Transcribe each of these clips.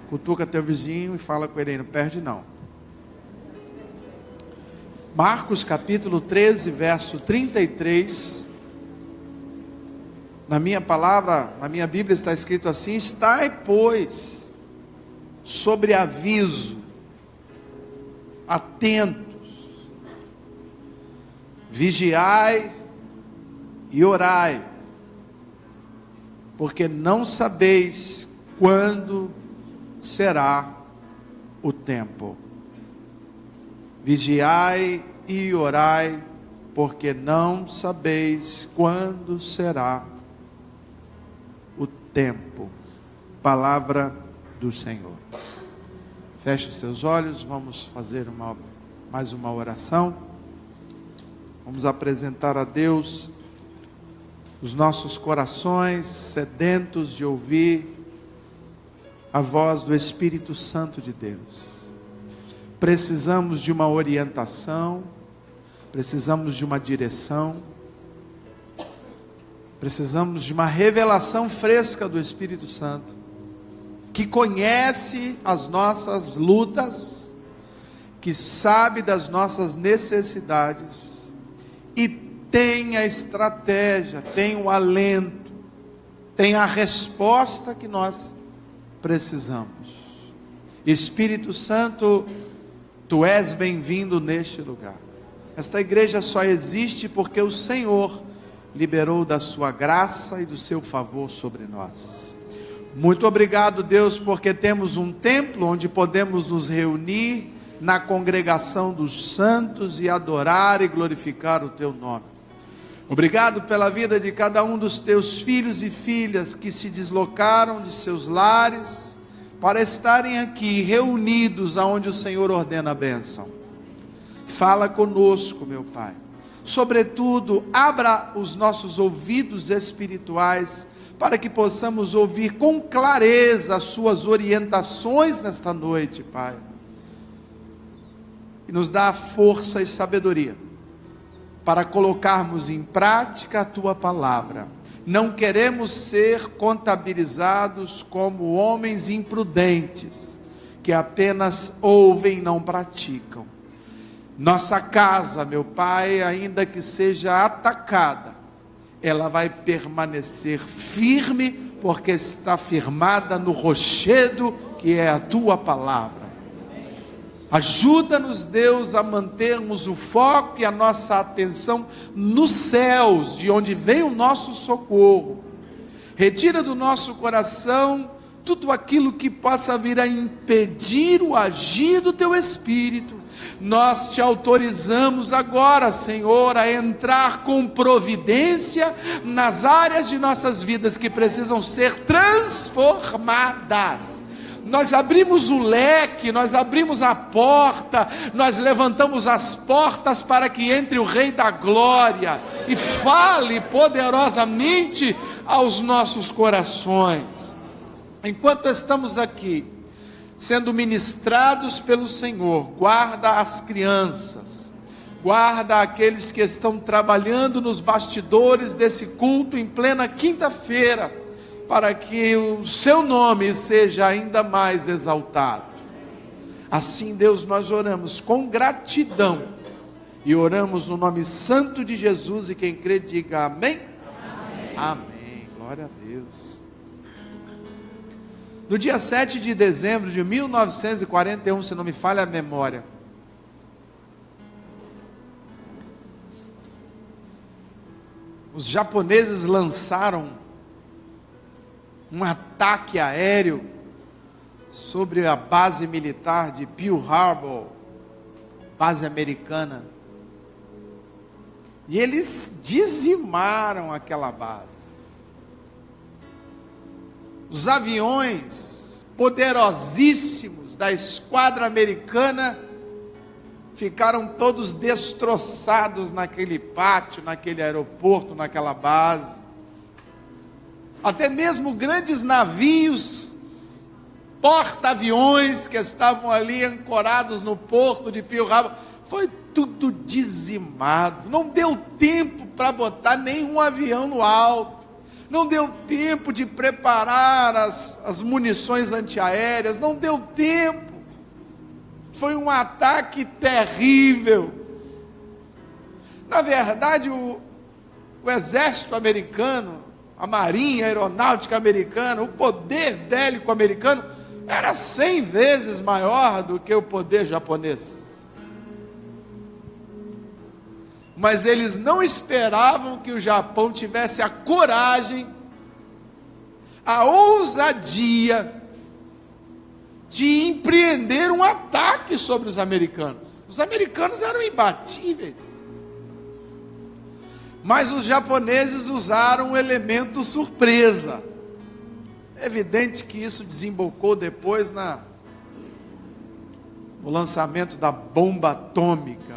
Cutuca teu vizinho e fala com ele aí, não perde não. Marcos capítulo 13, verso 33. Na minha palavra, na minha Bíblia está escrito assim: estai, pois, sobre aviso, atentos, vigiai e orai, porque não sabeis quando será o tempo. Vigiai e orai, porque não sabeis quando será o tempo. Palavra do Senhor. Feche os seus olhos, vamos fazer mais uma oração. Vamos apresentar a Deus os nossos corações sedentos de ouvir a voz do Espírito Santo de Deus. Precisamos de uma orientação, precisamos de uma direção, precisamos de uma revelação fresca do Espírito Santo, que conhece as nossas lutas, que sabe das nossas necessidades e tem a estratégia, tem o alento, tem a resposta que nós precisamos. Espírito Santo, tu és bem-vindo neste lugar. Esta igreja só existe porque o Senhor liberou da sua graça e do seu favor sobre nós. Muito obrigado, Deus, porque temos um templo onde podemos nos reunir na congregação dos santos e adorar e glorificar o teu nome. Obrigado pela vida de cada um dos teus filhos e filhas que se deslocaram de seus lares para estarem aqui reunidos aonde o Senhor ordena a bênção. Fala conosco, meu Pai. Sobretudo, abra os nossos ouvidos espirituais para que possamos ouvir com clareza as suas orientações nesta noite, Pai. E nos dá força e sabedoria para colocarmos em prática a tua palavra. Não queremos ser contabilizados como homens imprudentes, que apenas ouvem e não praticam. Nossa casa, meu Pai, ainda que seja atacada, ela vai permanecer firme, porque está firmada no rochedo que é a tua palavra. Ajuda-nos, Deus, a mantermos o foco e a nossa atenção nos céus, de onde vem o nosso socorro. Retira do nosso coração tudo aquilo que possa vir a impedir o agir do teu Espírito. Nós te autorizamos agora, Senhor, a entrar com providência nas áreas de nossas vidas que precisam ser transformadas. Nós abrimos o leque, nós abrimos a porta, nós levantamos as portas para que entre o Rei da Glória e fale poderosamente aos nossos corações. Enquanto estamos aqui, sendo ministrados pelo Senhor, guarda as crianças, guarda aqueles que estão trabalhando nos bastidores desse culto em plena quinta-feira, para que o seu nome seja ainda mais exaltado. Assim, Deus, nós oramos com gratidão, e oramos no nome santo de Jesus, e quem crê diga amém. Amém. Amém. Glória a Deus. No dia 7 de dezembro de 1941, se não me falha a memória, os japoneses lançaram um ataque aéreo sobre a base militar de Pearl Harbor, base americana, e eles dizimaram aquela base. Os aviões poderosíssimos da esquadra americana ficaram todos destroçados naquele pátio, naquele aeroporto, naquela base. Até mesmo grandes navios, porta-aviões que estavam ali ancorados no porto de Pearl Harbor, foi tudo dizimado. Não deu tempo para botar nenhum avião no alto. não deu tempo de preparar as munições antiaéreas, não deu tempo. Foi um ataque terrível. Na verdade, o exército americano, a marinha aeronáutica americana, o poder bélico americano era 100 vezes maior do que o poder japonês. Mas eles não esperavam que o Japão tivesse a coragem, a ousadia de empreender um ataque sobre os americanos. Os americanos eram imbatíveis. Mas os japoneses usaram um elemento surpresa. É evidente que isso desembocou depois no lançamento da bomba atômica.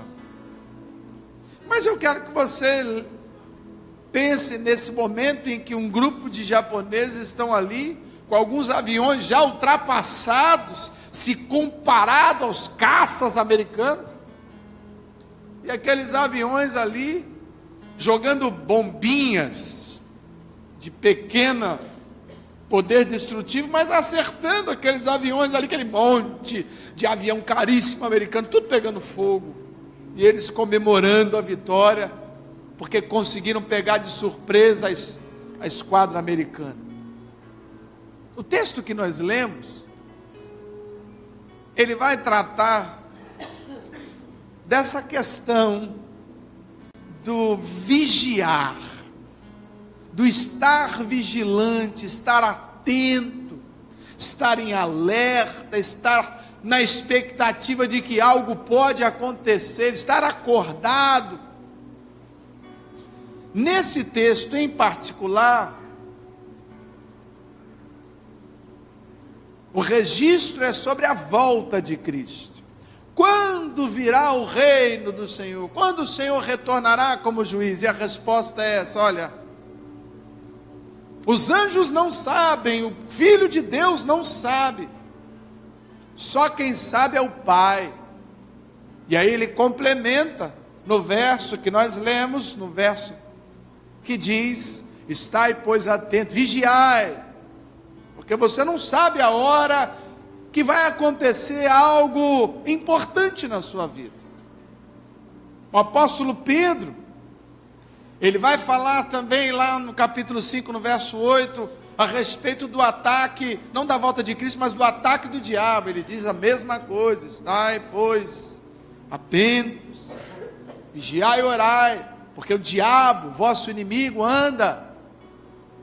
Mas eu quero que você pense nesse momento em que um grupo de japoneses estão ali, com alguns aviões já ultrapassados, se comparado aos caças americanos, e aqueles aviões ali, jogando bombinhas de pequeno poder destrutivo, mas acertando aqueles aviões ali, aquele monte de avião caríssimo americano, tudo pegando fogo. E eles comemorando a vitória, porque conseguiram pegar de surpresa a esquadra americana. O texto que nós lemos, ele vai tratar dessa questão do vigiar, do estar vigilante, estar atento, estar em alerta, estar na expectativa de que algo pode acontecer, estar acordado. Nesse texto em particular, o registro é sobre a volta de Cristo. Quando virá o reino do Senhor? Quando o Senhor retornará como juiz? E a resposta é essa: olha, os anjos não sabem, o Filho de Deus não sabe, só quem sabe é o Pai. E aí ele complementa no verso que nós lemos, no verso que diz: estai, pois, atento, vigiai, porque você não sabe a hora que vai acontecer algo importante na sua vida. O apóstolo Pedro, ele vai falar também lá no capítulo 5, no verso 8, a respeito do ataque, não da volta de Cristo, mas do ataque do diabo. Ele diz a mesma coisa: estai, pois, atentos, vigiai e orai, porque o diabo, vosso inimigo, anda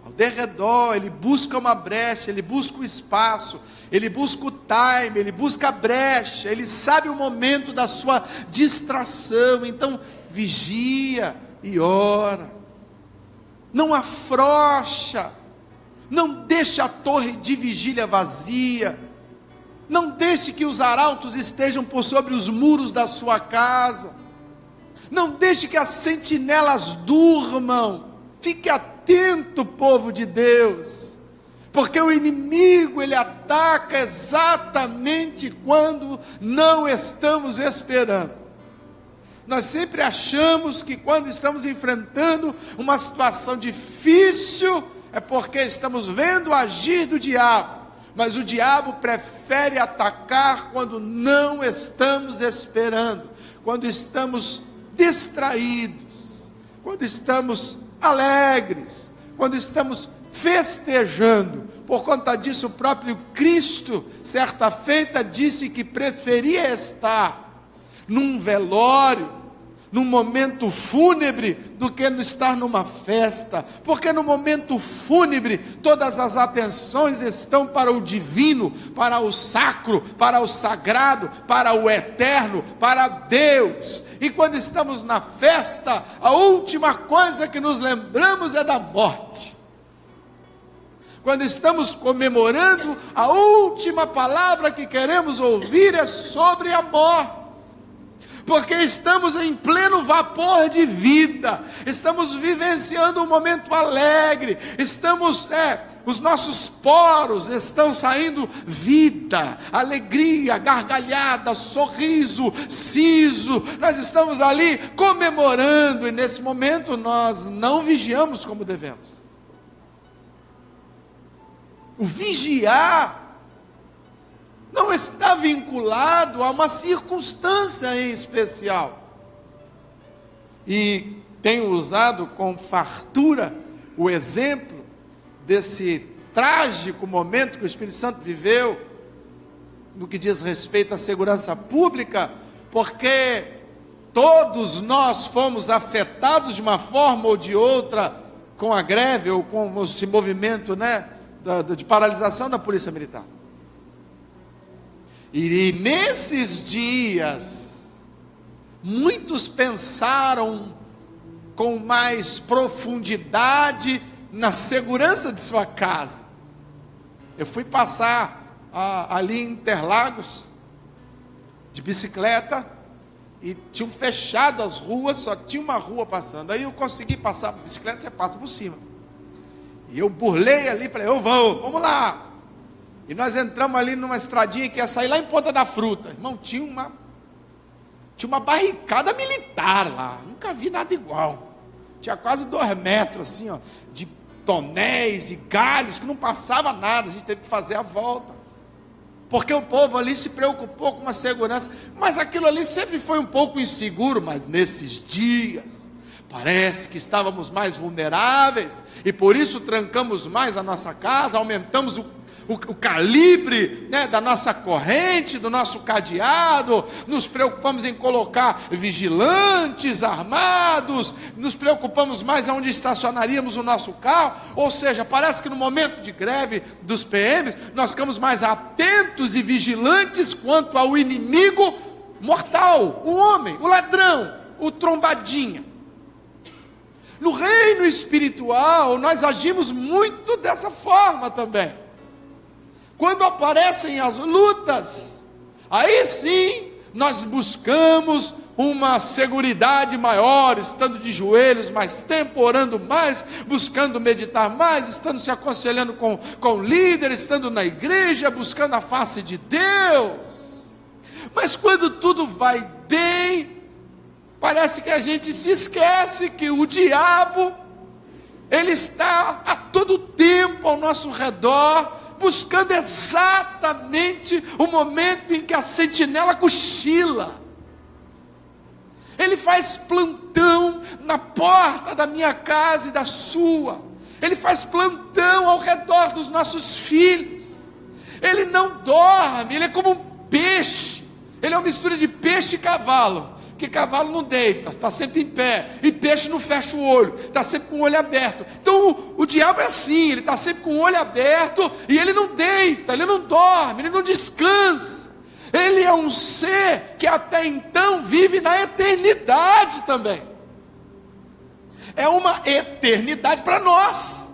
ao derredor, ele busca uma brecha, ele busca o espaço, ele busca o time, ele busca a brecha, ele sabe o momento da sua distração. Então vigia e ora, não afrouxa, não deixe a torre de vigília vazia, não deixe que os arautos estejam por sobre os muros da sua casa, não deixe que as sentinelas durmam. Fique atento, povo de Deus, porque o inimigo, ele ataca exatamente quando não estamos esperando. Nós sempre achamos que quando estamos enfrentando uma situação difícil, é porque estamos vendo o agir do diabo, mas o diabo prefere atacar quando não estamos esperando, quando estamos distraídos, quando estamos alegres, quando estamos festejando. Por conta disso, o próprio Cristo, certa feita, disse que preferia estar num velório, num momento fúnebre, do que estar numa festa, porque no momento fúnebre, todas as atenções estão para o divino, para o sacro, para o sagrado, para o eterno, para Deus. E quando estamos na festa, a última coisa que nos lembramos é da morte. Quando estamos comemorando, a última palavra que queremos ouvir é sobre a morte, porque estamos em pleno vapor de vida, estamos vivenciando um momento alegre, os nossos poros estão saindo vida, alegria, gargalhada, sorriso, siso. Nós estamos ali comemorando, e nesse momento nós não vigiamos como devemos. O vigiar não está vinculado a uma circunstância em especial. E tenho usado com fartura o exemplo desse trágico momento que o Espírito Santo viveu, no que diz respeito à segurança pública, porque todos nós fomos afetados de uma forma ou de outra com a greve ou com esse movimento, de paralisação da Polícia Militar. E nesses dias, muitos pensaram com mais profundidade na segurança de sua casa. Eu fui passar ali em Interlagos, de bicicleta, e tinham fechado as ruas, só tinha uma rua passando. Aí eu consegui passar a bicicleta, você passa por cima. E eu burlei ali, falei, vamos lá. E nós entramos ali numa estradinha que ia sair lá em Ponta da Fruta. Irmão, tinha uma barricada militar lá, nunca vi nada igual. Tinha quase 2 metros assim, de tonéis e galhos, que não passava nada, a gente teve que fazer a volta. Porque o povo ali se preocupou com uma segurança, mas aquilo ali sempre foi um pouco inseguro, mas nesses dias, parece que estávamos mais vulneráveis, e por isso trancamos mais a nossa casa, aumentamos o calibre da nossa corrente, do nosso cadeado, nos preocupamos em colocar vigilantes armados, nos preocupamos mais aonde estacionaríamos o nosso carro. Ou seja, parece que no momento de greve dos PMs, nós ficamos mais atentos e vigilantes quanto ao inimigo mortal, o homem, o ladrão, o trombadinha. No reino espiritual, nós agimos muito dessa forma também. Quando aparecem as lutas, aí sim nós buscamos uma seguridade maior, estando de joelhos mais tempo, orando mais, buscando meditar mais, estando se aconselhando com líderes, estando na igreja, buscando a face de Deus. Mas quando tudo vai bem, parece que a gente se esquece que o diabo, ele está a todo tempo ao nosso redor, buscando exatamente o momento em que a sentinela cochila. Ele faz plantão na porta da minha casa e da sua. Ele faz plantão ao redor dos nossos filhos. Ele não dorme, ele é como um peixe. Ele é uma mistura de peixe e cavalo. Que cavalo não deita, está sempre em pé, e peixe não fecha o olho, está sempre com o olho aberto. Então o diabo é assim, ele está sempre com o olho aberto, e ele não deita, ele não dorme, ele não descansa. Ele é um ser que até então vive na eternidade também. É uma eternidade para nós,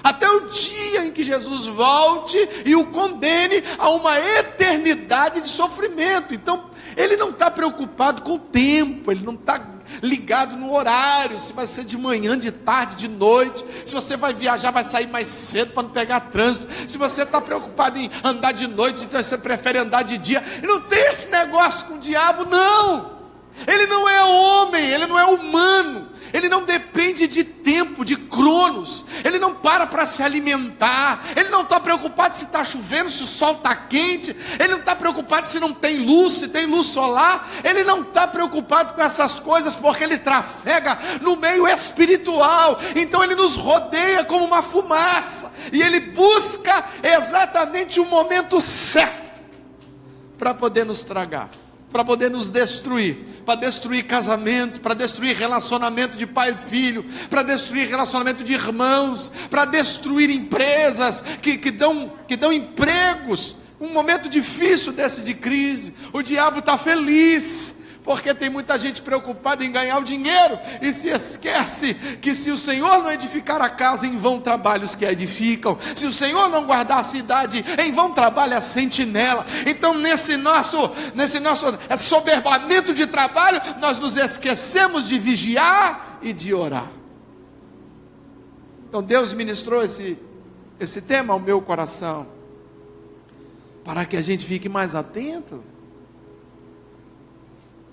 até o dia em que Jesus volte e o condene a uma eternidade de sofrimento. Então ele não está preocupado com o tempo, ele não está ligado no horário, se vai ser de manhã, de tarde, de noite, se você vai viajar, vai sair mais cedo para não pegar trânsito, se você está preocupado em andar de noite, então você prefere andar de dia. Ele não tem esse negócio com o diabo, não. Ele não é homem, ele não é humano. Ele não depende de tempo, de cronos. Ele não para se alimentar. Ele não está preocupado se está chovendo, se o sol está quente. Ele não está preocupado se não tem luz, se tem luz solar. Ele não está preocupado com essas coisas, porque ele trafega no meio espiritual. Então ele nos rodeia como uma fumaça. E ele busca exatamente o momento certo para poder nos tragar, para poder nos destruir, para destruir casamento, para destruir relacionamento de pai e filho, para destruir relacionamento de irmãos, para destruir empresas que dão empregos. Um momento difícil desse de crise, o diabo está feliz, porque tem muita gente preocupada em ganhar o dinheiro, e se esquece que se o Senhor não edificar a casa, em vão trabalham os que a edificam. Se o Senhor não guardar a cidade, em vão trabalha a sentinela. Então nesse nosso assoberbamento de trabalho, nós nos esquecemos de vigiar e de orar. Então Deus ministrou esse tema ao meu coração, para que a gente fique mais atento.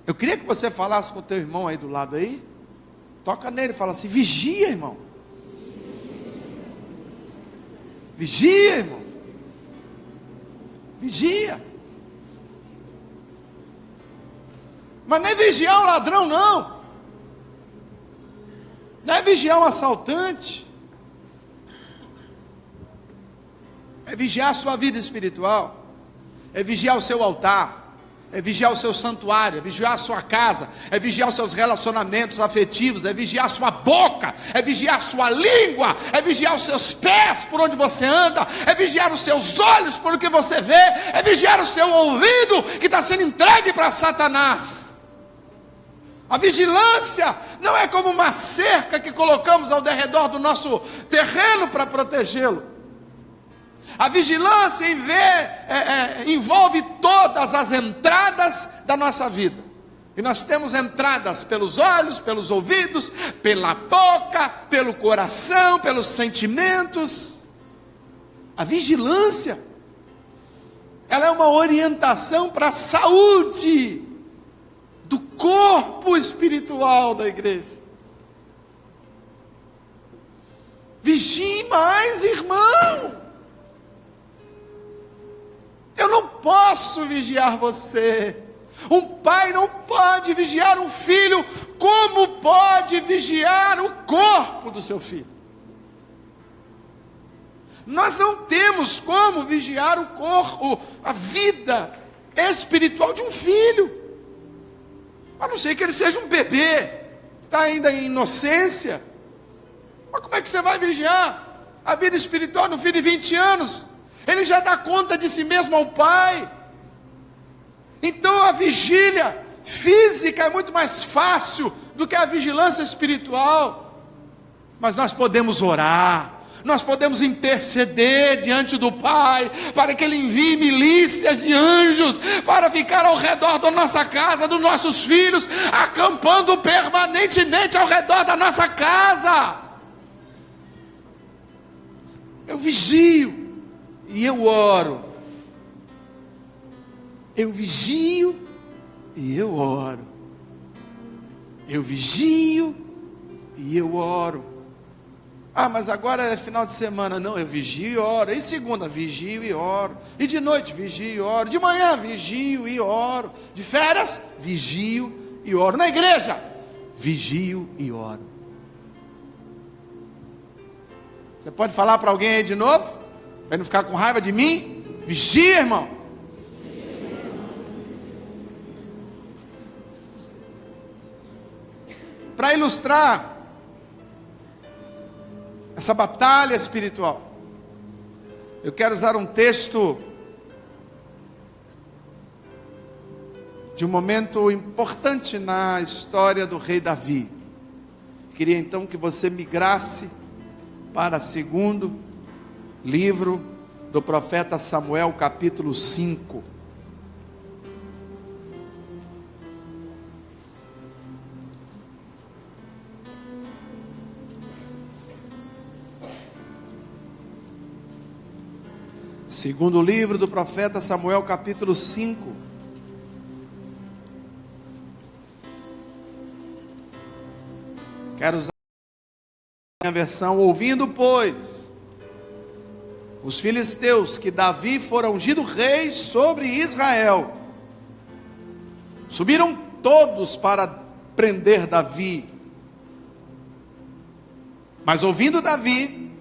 Eu queria que você falasse com o teu irmão aí do lado aí. Toca nele e fala assim: vigia, irmão. Vigia, irmão. Vigia. Mas não é vigiar um ladrão, não. Não é vigiar um assaltante. É vigiar a sua vida espiritual. É vigiar o seu altar. É vigiar o seu santuário, é vigiar a sua casa, é vigiar os seus relacionamentos afetivos, é vigiar a sua boca, é vigiar a sua língua, é vigiar os seus pés por onde você anda, é vigiar os seus olhos por o que você vê, é vigiar o seu ouvido que está sendo entregue para Satanás. A vigilância não é como uma cerca que colocamos ao redor do nosso terreno para protegê-lo. A vigilância envolve todas as entradas da nossa vida. E nós temos entradas pelos olhos, pelos ouvidos, pela boca, pelo coração, pelos sentimentos. A vigilância, ela é uma orientação para a saúde do corpo espiritual da igreja. Vigie mais, irmão. Eu não posso vigiar você. Um pai não pode vigiar um filho, como pode vigiar o corpo do seu filho? Nós não temos como vigiar o corpo, a vida espiritual de um filho, a não ser que ele seja um bebê, está ainda em inocência. Mas como é que você vai vigiar a vida espiritual do filho de 20 anos? Ele já dá conta de si mesmo ao pai. Então a vigília física é muito mais fácil do que a vigilância espiritual. Mas nós podemos orar, nós podemos interceder diante do Pai, para que Ele envie milícias de anjos, para ficar ao redor da nossa casa, dos nossos filhos, acampando permanentemente ao redor da nossa casa. Eu vigio. E eu oro. Eu vigio e eu oro. Eu vigio e eu oro. Ah, mas agora é final de semana. Não, eu vigio e oro. E segunda, vigio e oro. E de noite, vigio e oro. De manhã, vigio e oro. De férias, vigio e oro. Na igreja, vigio e oro. Você pode falar para alguém aí de novo? Para não ficar com raiva de mim? Vigia, irmão. Para ilustrar essa batalha espiritual, eu quero usar um texto de um momento importante na história do rei Davi. Queria então que você migrasse para segundo livro do profeta Samuel, capítulo 5. Segundo livro do profeta Samuel, capítulo 5. Quero usar a minha versão. Ouvindo, pois, os filisteus que Davi fora ungido rei sobre Israel, subiram todos para prender Davi. Mas ouvindo Davi,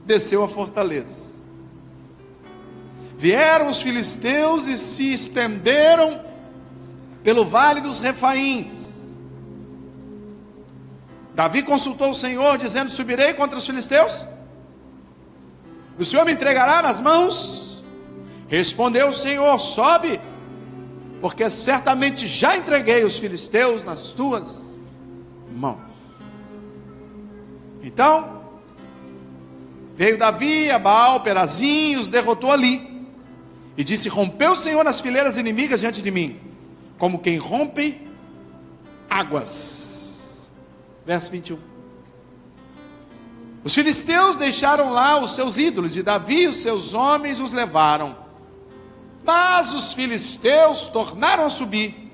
desceu a fortaleza. Vieram os filisteus e se estenderam pelo vale dos Refaíns. Davi consultou o Senhor, dizendo: subirei contra os filisteus? O Senhor me entregará nas mãos? Respondeu o Senhor: sobe, porque certamente já entreguei os filisteus nas tuas mãos. Então veio Davi a Baal Perazim e os derrotou ali. E disse: rompeu o Senhor nas fileiras inimigas diante de mim, como quem rompe águas. Verso 21. Os filisteus deixaram lá os seus ídolos, e Davi e os seus homens os levaram. Mas os filisteus tornaram a subir,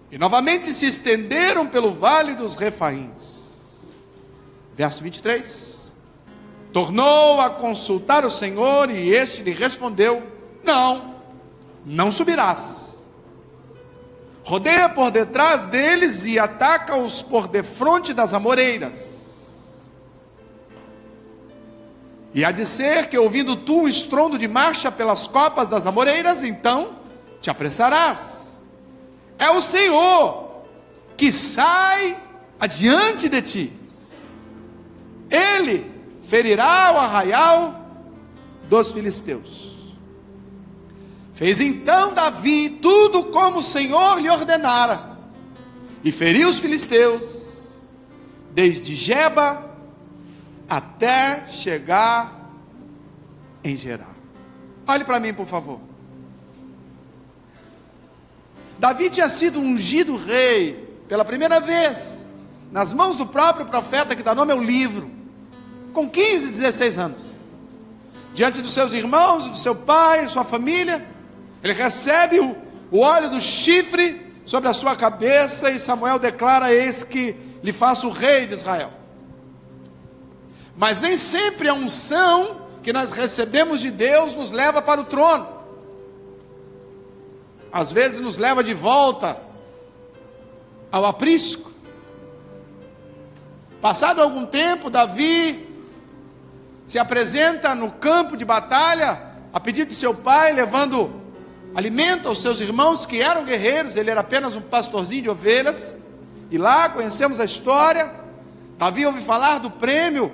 e novamente se estenderam pelo vale dos Refaíns. Verso 23. Tornou a consultar o Senhor, e este lhe respondeu: não subirás. Rodeia por detrás deles e ataca-os por defronte das amoreiras. E há de ser que, ouvindo tu o estrondo de marcha pelas copas das amoreiras, então te apressarás. É o Senhor que sai adiante de ti. Ele ferirá o arraial dos filisteus. Fez então Davi tudo como o Senhor lhe ordenara, e feriu os filisteus, desde Geba até chegar em Gerar. Olhe para mim, por favor. Davi tinha sido ungido rei pela primeira vez, nas mãos do próprio profeta que dá nome ao livro, com 15, 16 anos, diante dos seus irmãos, do seu pai, sua família. Ele recebe o óleo do chifre sobre a sua cabeça, e Samuel declara: eis que lhe faço o rei de Israel. Mas nem sempre a unção que nós recebemos de Deus nos leva para o trono. Às vezes nos leva de volta ao aprisco. Passado algum tempo, Davi se apresenta no campo de batalha, a pedido de seu pai, levando alimento aos seus irmãos que eram guerreiros. Ele era apenas um pastorzinho de ovelhas. E lá conhecemos a história. Davi ouve falar do prêmio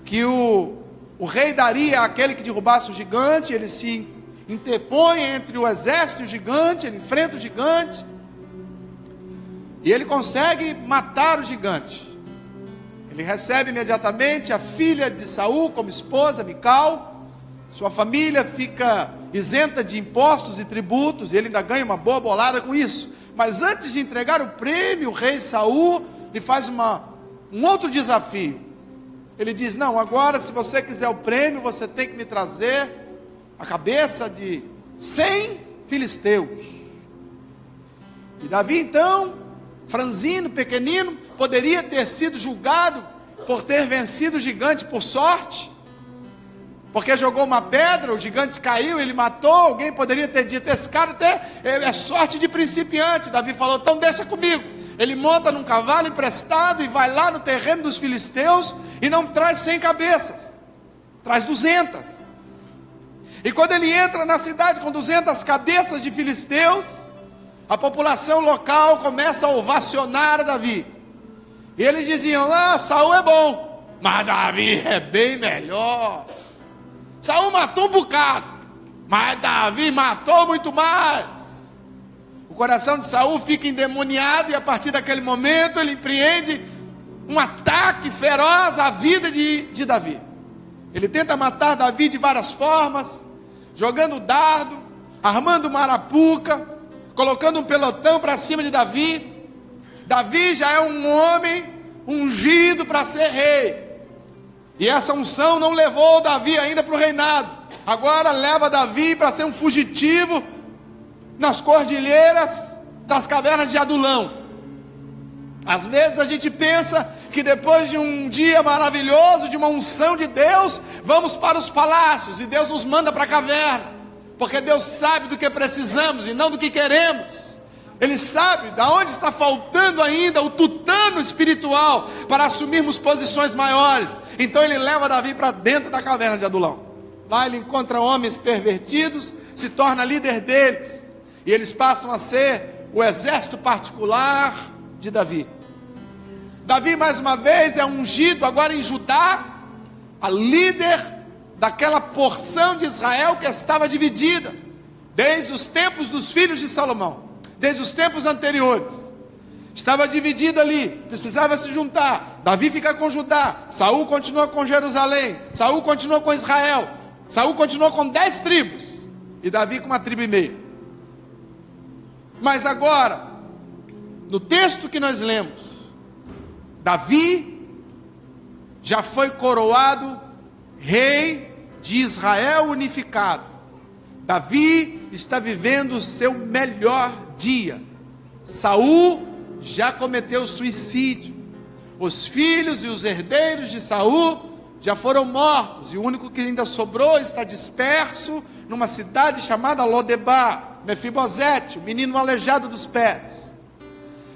que o rei daria àquele que derrubasse o gigante. Ele se interpõe entre o exército e o gigante, ele enfrenta o gigante, e ele consegue matar o gigante. Ele recebe imediatamente a filha de Saul como esposa, Mical. Sua família fica isenta de impostos e tributos, e ele ainda ganha uma boa bolada com isso. Mas antes de entregar o prêmio, o rei Saul lhe faz um outro desafio. Ele diz: não, agora se você quiser o prêmio, você tem que me trazer a cabeça de 100 filisteus. E Davi então, franzino, pequenino, poderia ter sido julgado por ter vencido o gigante por sorte, porque jogou uma pedra, o gigante caiu, ele matou. Alguém poderia ter dito: esse cara é sorte de principiante. Davi falou: então deixa comigo. Ele monta num cavalo emprestado e vai lá no terreno dos filisteus, e não traz 100 cabeças, traz 200. E quando ele entra na cidade com 200 cabeças de filisteus, a população local começa a ovacionar Davi. E eles diziam: Saul é bom, mas Davi é bem melhor. Saul matou um bocado, mas Davi matou muito mais. O coração de Saul fica endemoniado, e a partir daquele momento ele empreende um ataque feroz à vida de Davi. Ele tenta matar Davi de várias formas, jogando dardo, armando uma arapuca, colocando um pelotão para cima de Davi. Davi já é um homem ungido para ser rei, e essa unção não levou Davi ainda para o reinado. Agora leva Davi para ser um fugitivo nas cordilheiras das cavernas de Adulão. Às vezes a gente pensa que depois de um dia maravilhoso, de uma unção de Deus, vamos para os palácios, e Deus nos manda para a caverna, porque Deus sabe do que precisamos e não do que queremos. Ele sabe de onde está faltando ainda o tutano espiritual para assumirmos posições maiores. Então ele leva Davi para dentro da caverna de Adulão. Lá ele encontra homens pervertidos, se torna líder deles, e eles passam a ser o exército particular de Davi. Davi mais uma vez é ungido agora em Judá, a líder daquela porção de Israel que estava dividida, desde os tempos dos filhos de Salomão, desde os tempos anteriores. Estava dividida ali, precisava se juntar. Davi fica com Judá, Saul continua com Jerusalém, Saul continua com Israel, Saul continua com 10 tribos, e Davi com uma tribo e meia. Mas agora, no texto que nós lemos, Davi já foi coroado rei de Israel unificado. Davi está vivendo o seu melhor dia. Saul já cometeu suicídio. Os filhos e os herdeiros de Saul já foram mortos, e o único que ainda sobrou está disperso numa cidade chamada Lodebar. Mefibosete, o menino aleijado dos pés.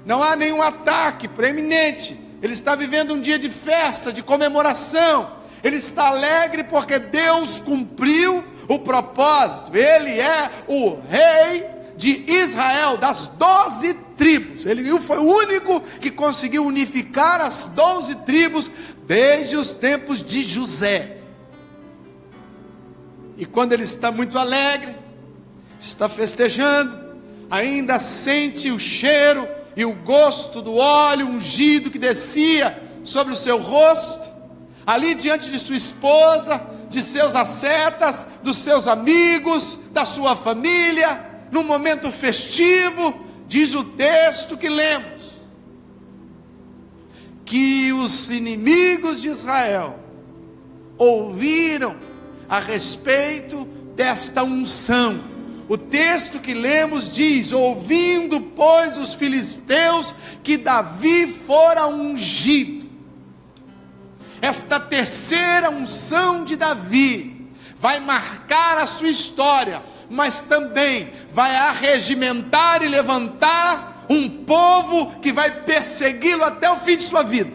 Não há nenhum ataque preeminente. Ele está vivendo um dia de festa, de comemoração. Ele está alegre porque Deus cumpriu o propósito. Ele é o rei de Israel, das 12 tribos. Ele foi o único que conseguiu unificar as 12 tribos desde os tempos de José. E quando ele está muito alegre, está festejando, ainda sente o cheiro e o gosto do óleo ungido que descia sobre o seu rosto, ali diante de sua esposa, de seus ascetas, dos seus amigos, da sua família, num momento festivo. Diz o texto que lemos, que os inimigos de Israel ouviram a respeito desta unção. O texto que lemos diz: ouvindo, pois, os filisteus que Davi fora ungido. Esta terceira unção de Davi vai marcar a sua história, mas também vai arregimentar e levantar um povo que vai persegui-lo até o fim de sua vida.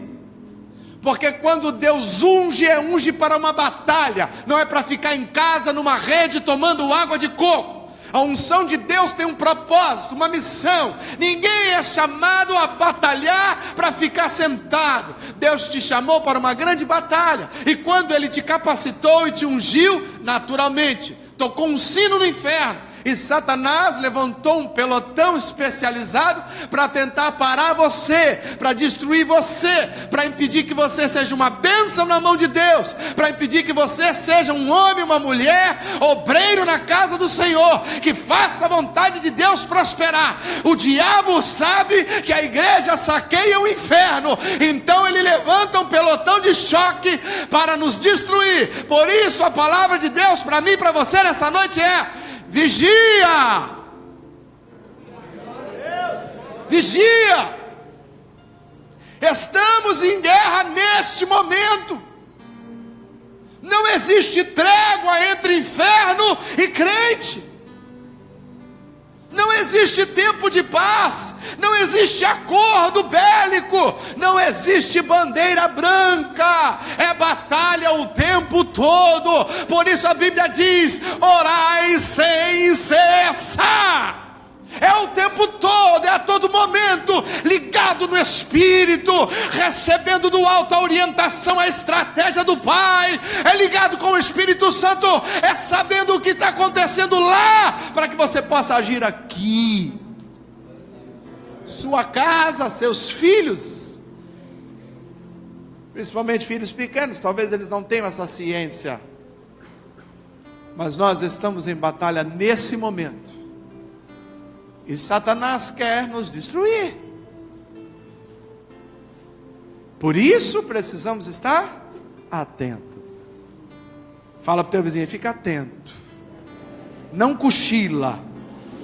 Porque quando Deus unge, unge para uma batalha, não é para ficar em casa numa rede tomando água de coco. A unção de Deus tem um propósito, uma missão. Ninguém é chamado a batalhar para ficar sentado. Deus te chamou para uma grande batalha, e quando Ele te capacitou e te ungiu, naturalmente tocou um sino no inferno, e Satanás levantou um pelotão especializado para tentar parar você, para destruir você, para impedir que você seja uma bênção na mão de Deus, para impedir que você seja um homem, uma mulher, obreiro na casa do Senhor, que faça a vontade de Deus prosperar. O diabo sabe que a igreja saqueia o inferno, então ele levanta um pelotão de choque para nos destruir. Por isso a palavra de Deus para mim e para você nessa noite é: vigia! Vigia! Estamos em guerra neste momento. Não existe trégua entre inferno e crente. Não existe tempo de paz, não existe acordo bélico, não existe bandeira branca, é batalha o tempo todo. Por isso a Bíblia diz: orai sem cessar. É o tempo todo, é a todo momento, ligado no Espírito, recebendo do alto a orientação, a estratégia do Pai, é ligado com o Espírito Santo, é sabendo o que está acontecendo lá, para que você possa agir aqui. Sua casa, seus filhos, principalmente filhos pequenos, talvez eles não tenham essa ciência, mas nós estamos em batalha nesse momento. E Satanás quer nos destruir. Por isso precisamos estar atentos. Fala para o teu vizinho: fica atento. Não cochila.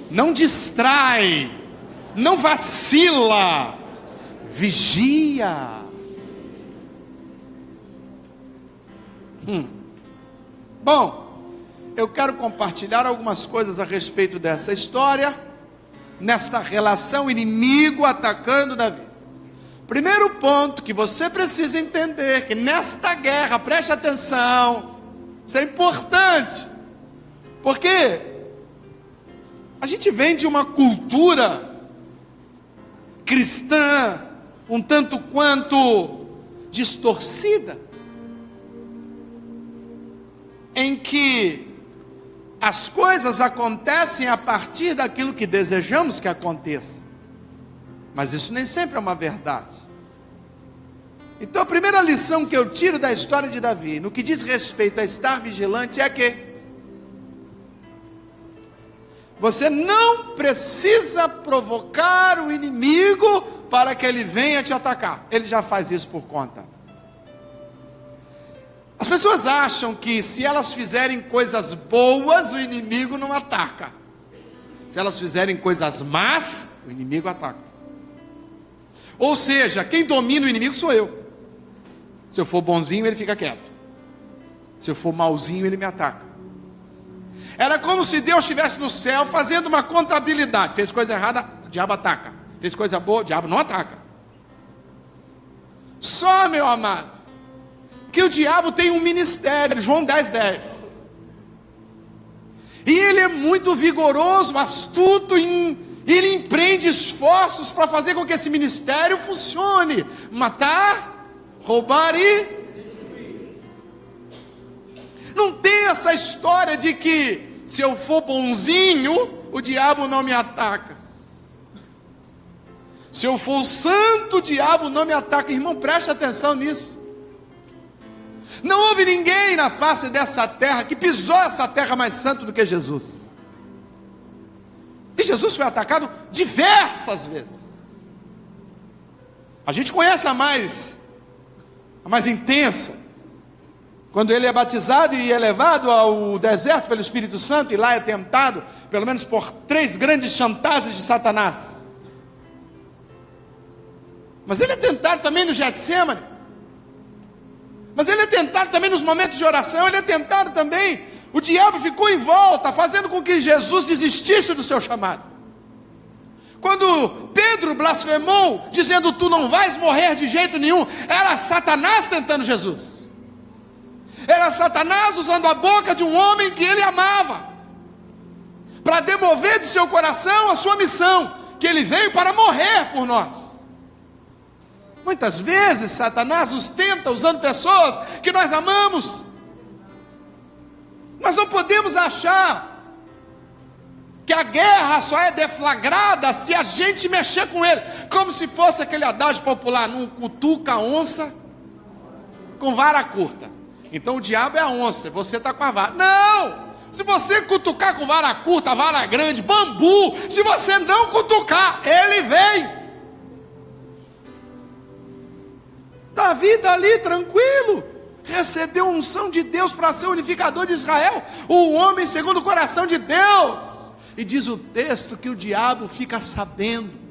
Não distrai. Não vacila. Vigia. Bom, eu quero compartilhar algumas coisas a respeito dessa história, nesta relação inimigo atacando Davi. Primeiro ponto que você precisa entender, que nesta guerra, preste atenção, isso é importante, porque a gente vem de uma cultura cristã um tanto quanto distorcida, em que as coisas acontecem a partir daquilo que desejamos que aconteça, mas isso nem sempre é uma verdade. Então a primeira lição que eu tiro da história de Davi, no que diz respeito a estar vigilante, é que você não precisa provocar o inimigo para que ele venha te atacar, ele já faz isso por conta. As pessoas acham que se elas fizerem coisas boas, o inimigo não ataca. Se elas fizerem coisas más, o inimigo ataca. Ou seja, quem domina o inimigo sou eu. Se eu for bonzinho, ele fica quieto. Se eu for malzinho, ele me ataca. Era como se Deus estivesse no céu fazendo uma contabilidade. Fez coisa errada, o diabo ataca. Fez coisa boa, o diabo não ataca. Só, meu amado, que o diabo tem um ministério, João 10:10. E ele é muito vigoroso, astuto, ele empreende esforços para fazer com que esse ministério funcione. Matar, roubar e... Não tem essa história de que se eu for bonzinho, o diabo não me ataca. Se eu for santo, o diabo não me ataca. Irmão, preste atenção nisso. Não houve ninguém na face dessa terra que pisou essa terra mais santo do que Jesus. E Jesus foi atacado diversas vezes. A gente conhece a mais intensa. Quando ele é batizado e é levado ao deserto pelo Espírito Santo, e lá é tentado, pelo menos por 3 grandes chantagens de Satanás. Mas ele é tentado também no Getsêmani. Mas ele é tentado também nos momentos de oração. Ele é tentado também. O diabo ficou em volta, fazendo com que Jesus desistisse do seu chamado. Quando Pedro blasfemou, dizendo: tu não vais morrer de jeito nenhum, era Satanás tentando Jesus. Era Satanás usando a boca de um homem que ele amava, para demover de seu coração a sua missão, que ele veio para morrer por nós. Muitas vezes Satanás nos tenta usando pessoas que nós amamos. Nós não podemos achar que a guerra só é deflagrada se a gente mexer com ele, como se fosse aquele adágio popular: não cutuca a onça com vara curta. Então o diabo é a onça, você está com a vara. Não! Se você cutucar com vara curta, vara grande, bambu, se você não cutucar, ele vem. Davi está ali tranquilo, recebeu a unção de Deus para ser unificador de Israel, o homem segundo o coração de Deus. E diz o texto que o diabo fica sabendo,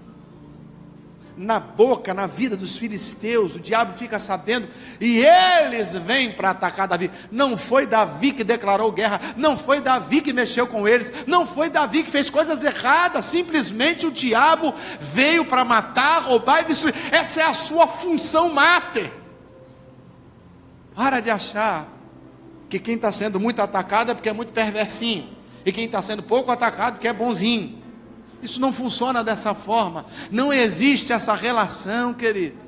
na boca, na vida dos filisteus, o diabo fica sabendo, e eles vêm para atacar Davi. Não foi Davi que declarou guerra, não foi Davi que mexeu com eles, não foi Davi que fez coisas erradas, simplesmente o diabo veio para matar, roubar e destruir. Essa é a sua função máter. Para de achar que quem está sendo muito atacado é porque é muito perversinho, e quem está sendo pouco atacado que é bonzinho. Isso não funciona dessa forma. Não existe essa relação, querido.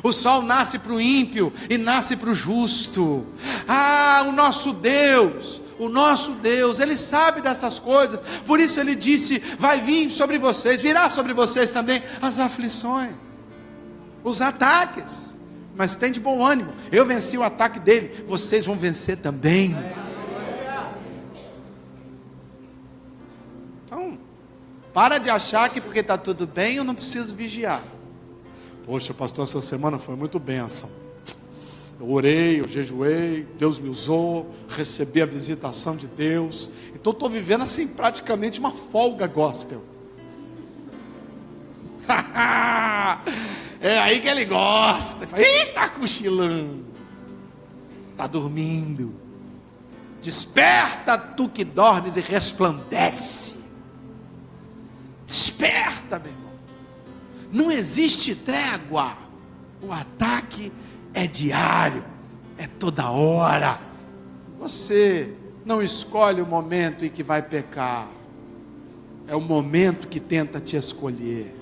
O sol nasce para o ímpio e nasce para o justo. O nosso Deus, Ele sabe dessas coisas. Por isso Ele disse: vai vir sobre vocês, virá sobre vocês também as aflições, os ataques. Mas tem de bom ânimo, eu venci o ataque dele, vocês vão vencer também. Então, para de achar que porque está tudo bem eu não preciso vigiar. Poxa, pastor, essa semana foi muito bênção. Eu orei, eu jejuei, Deus me usou, recebi a visitação de Deus. Então estou vivendo assim praticamente uma folga gospel. É aí que ele gosta. Ih, está cochilando, está dormindo. Desperta tu que dormes e resplandece. Desperta, meu irmão. Não existe trégua. O ataque é diário, é toda hora. Você não escolhe o momento em que vai pecar, é o momento que tenta te escolher.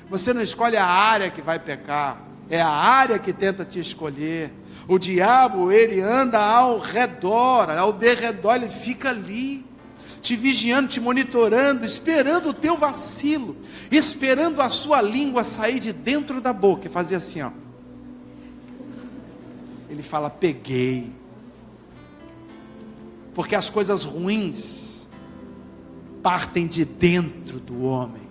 Você não escolhe a área que vai pecar, é a área que tenta te escolher. O diabo, ele anda ao redor, ao derredor, ele fica ali, te vigiando, te monitorando, esperando o teu vacilo, esperando a sua língua sair de dentro da boca e fazer assim, ó. Ele fala: peguei. Porque as coisas ruins partem de dentro do homem,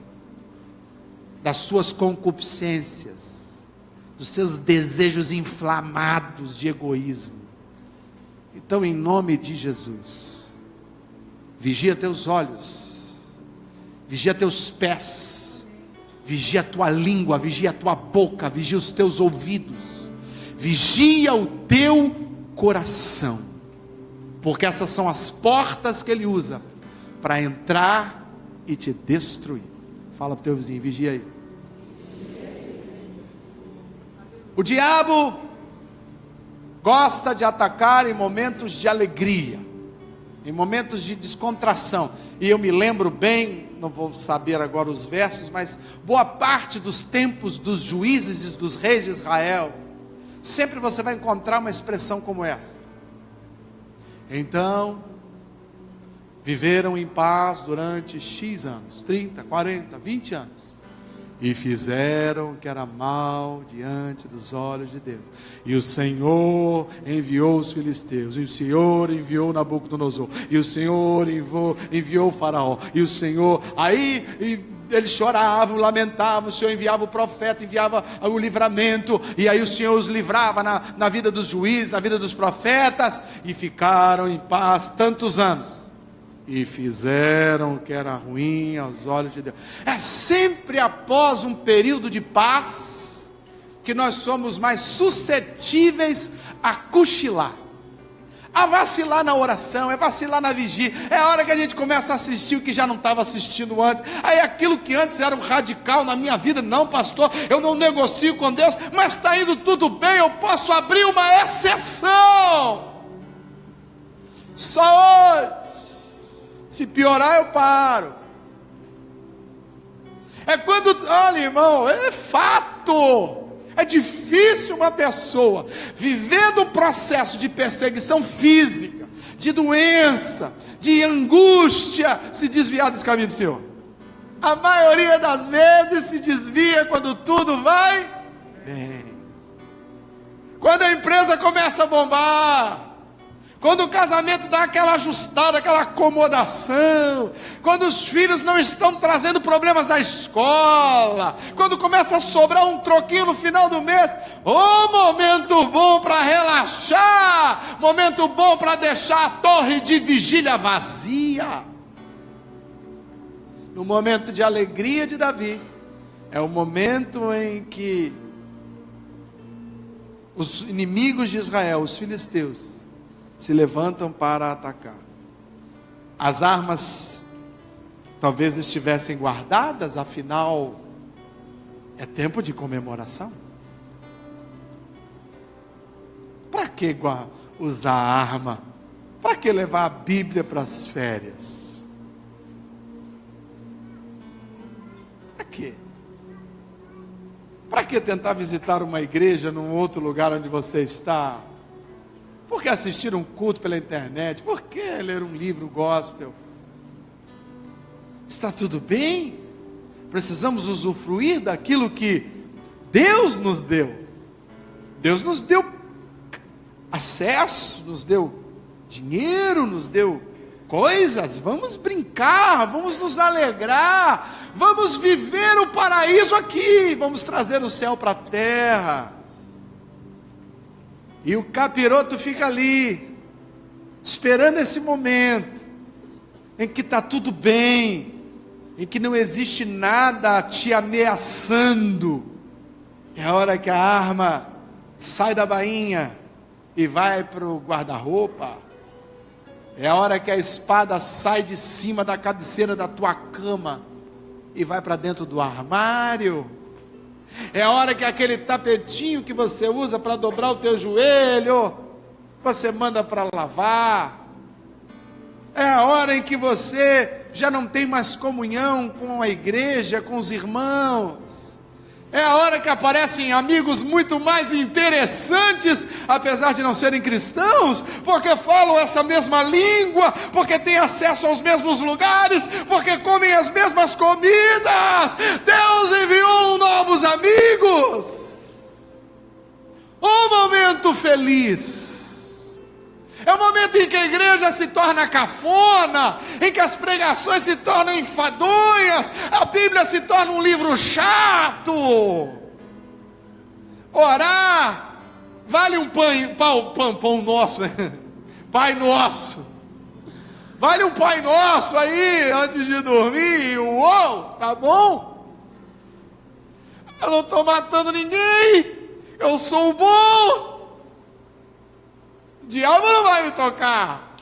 das suas concupiscências, dos seus desejos inflamados de egoísmo. Então, em nome de Jesus, vigia teus olhos, vigia teus pés, vigia a tua língua, vigia a tua boca, vigia os teus ouvidos, vigia o teu coração, porque essas são as portas que ele usa para entrar e te destruir. Fala para o teu vizinho, vigia aí. O diabo gosta de atacar em momentos de alegria, em momentos de descontração. E eu me lembro bem, não vou saber agora os versos, mas boa parte dos tempos dos juízes e dos reis de Israel, sempre você vai encontrar uma expressão como essa. Então, viveram em paz durante X anos, 30, 40, 20 anos. E fizeram o que era mal diante dos olhos de Deus. E o Senhor enviou os filisteus. E o Senhor enviou Nabucodonosor. E o Senhor enviou o faraó. E o Senhor... Aí eles choravam, lamentavam. O Senhor enviava o profeta, enviava o livramento. E aí o Senhor os livrava na vida dos juízes, na vida dos profetas. E ficaram em paz tantos anos. E fizeram o que era ruim aos olhos de Deus. É sempre após um período de paz que nós somos mais suscetíveis a cochilar, a vacilar na oração, é vacilar na vigília. É a hora que a gente começa a assistir o que já não estava assistindo antes. Aí aquilo que antes era um radical na minha vida, não, pastor, eu não negocio com Deus, mas está indo tudo bem, eu posso abrir uma exceção. Só hoje. Se piorar, eu paro. É quando, olha, irmão, é fato. É difícil uma pessoa vivendo um processo de perseguição física, de doença, de angústia, se desviar dos caminhos do Senhor. A maioria das vezes se desvia quando tudo vai bem. Quando a empresa começa a bombar, quando o casamento dá aquela ajustada, aquela acomodação, quando os filhos não estão trazendo problemas da escola, quando começa a sobrar um troquinho no final do mês, momento bom para relaxar, momento bom para deixar a torre de vigília vazia. No momento de alegria de Davi, é o momento em que os inimigos de Israel, os filisteus, se levantam para atacar. As armas talvez estivessem guardadas, afinal é tempo de comemoração. Para que usar arma? Para que levar a Bíblia para as férias? Para quê? Para que tentar visitar uma igreja num outro lugar onde você está? Por que assistir um culto pela internet? Por que ler um livro gospel? Está tudo bem? Precisamos usufruir daquilo que Deus nos deu. Deus nos deu acesso, nos deu dinheiro, nos deu coisas. Vamos brincar, vamos nos alegrar, vamos viver o paraíso aqui, vamos trazer o céu para a terra. E o capiroto fica ali, esperando esse momento, em que está tudo bem, em que não existe nada te ameaçando. É a hora que a arma sai da bainha e vai para o guarda-roupa. É a hora que a espada sai de cima da cabeceira da tua cama e vai para dentro do armário. É a hora que aquele tapetinho que você usa para dobrar o teu joelho, você manda para lavar. É a hora em que você já não tem mais comunhão com a igreja, com os irmãos. É a hora que aparecem amigos muito mais interessantes, apesar de não serem cristãos, porque falam essa mesma língua, porque têm acesso aos mesmos lugares, porque comem as mesmas comidas. Deus enviou novos amigos. Um momento feliz. É o momento em que a igreja se torna cafona, em que as pregações se tornam enfadonhas, a Bíblia se torna um livro chato. Orar vale um pão nosso, né? Pai nosso. Vale um Pai Nosso aí antes de dormir. Uou, tá bom? Eu não estou matando ninguém. Eu sou o bom. O diabo não vai me tocar.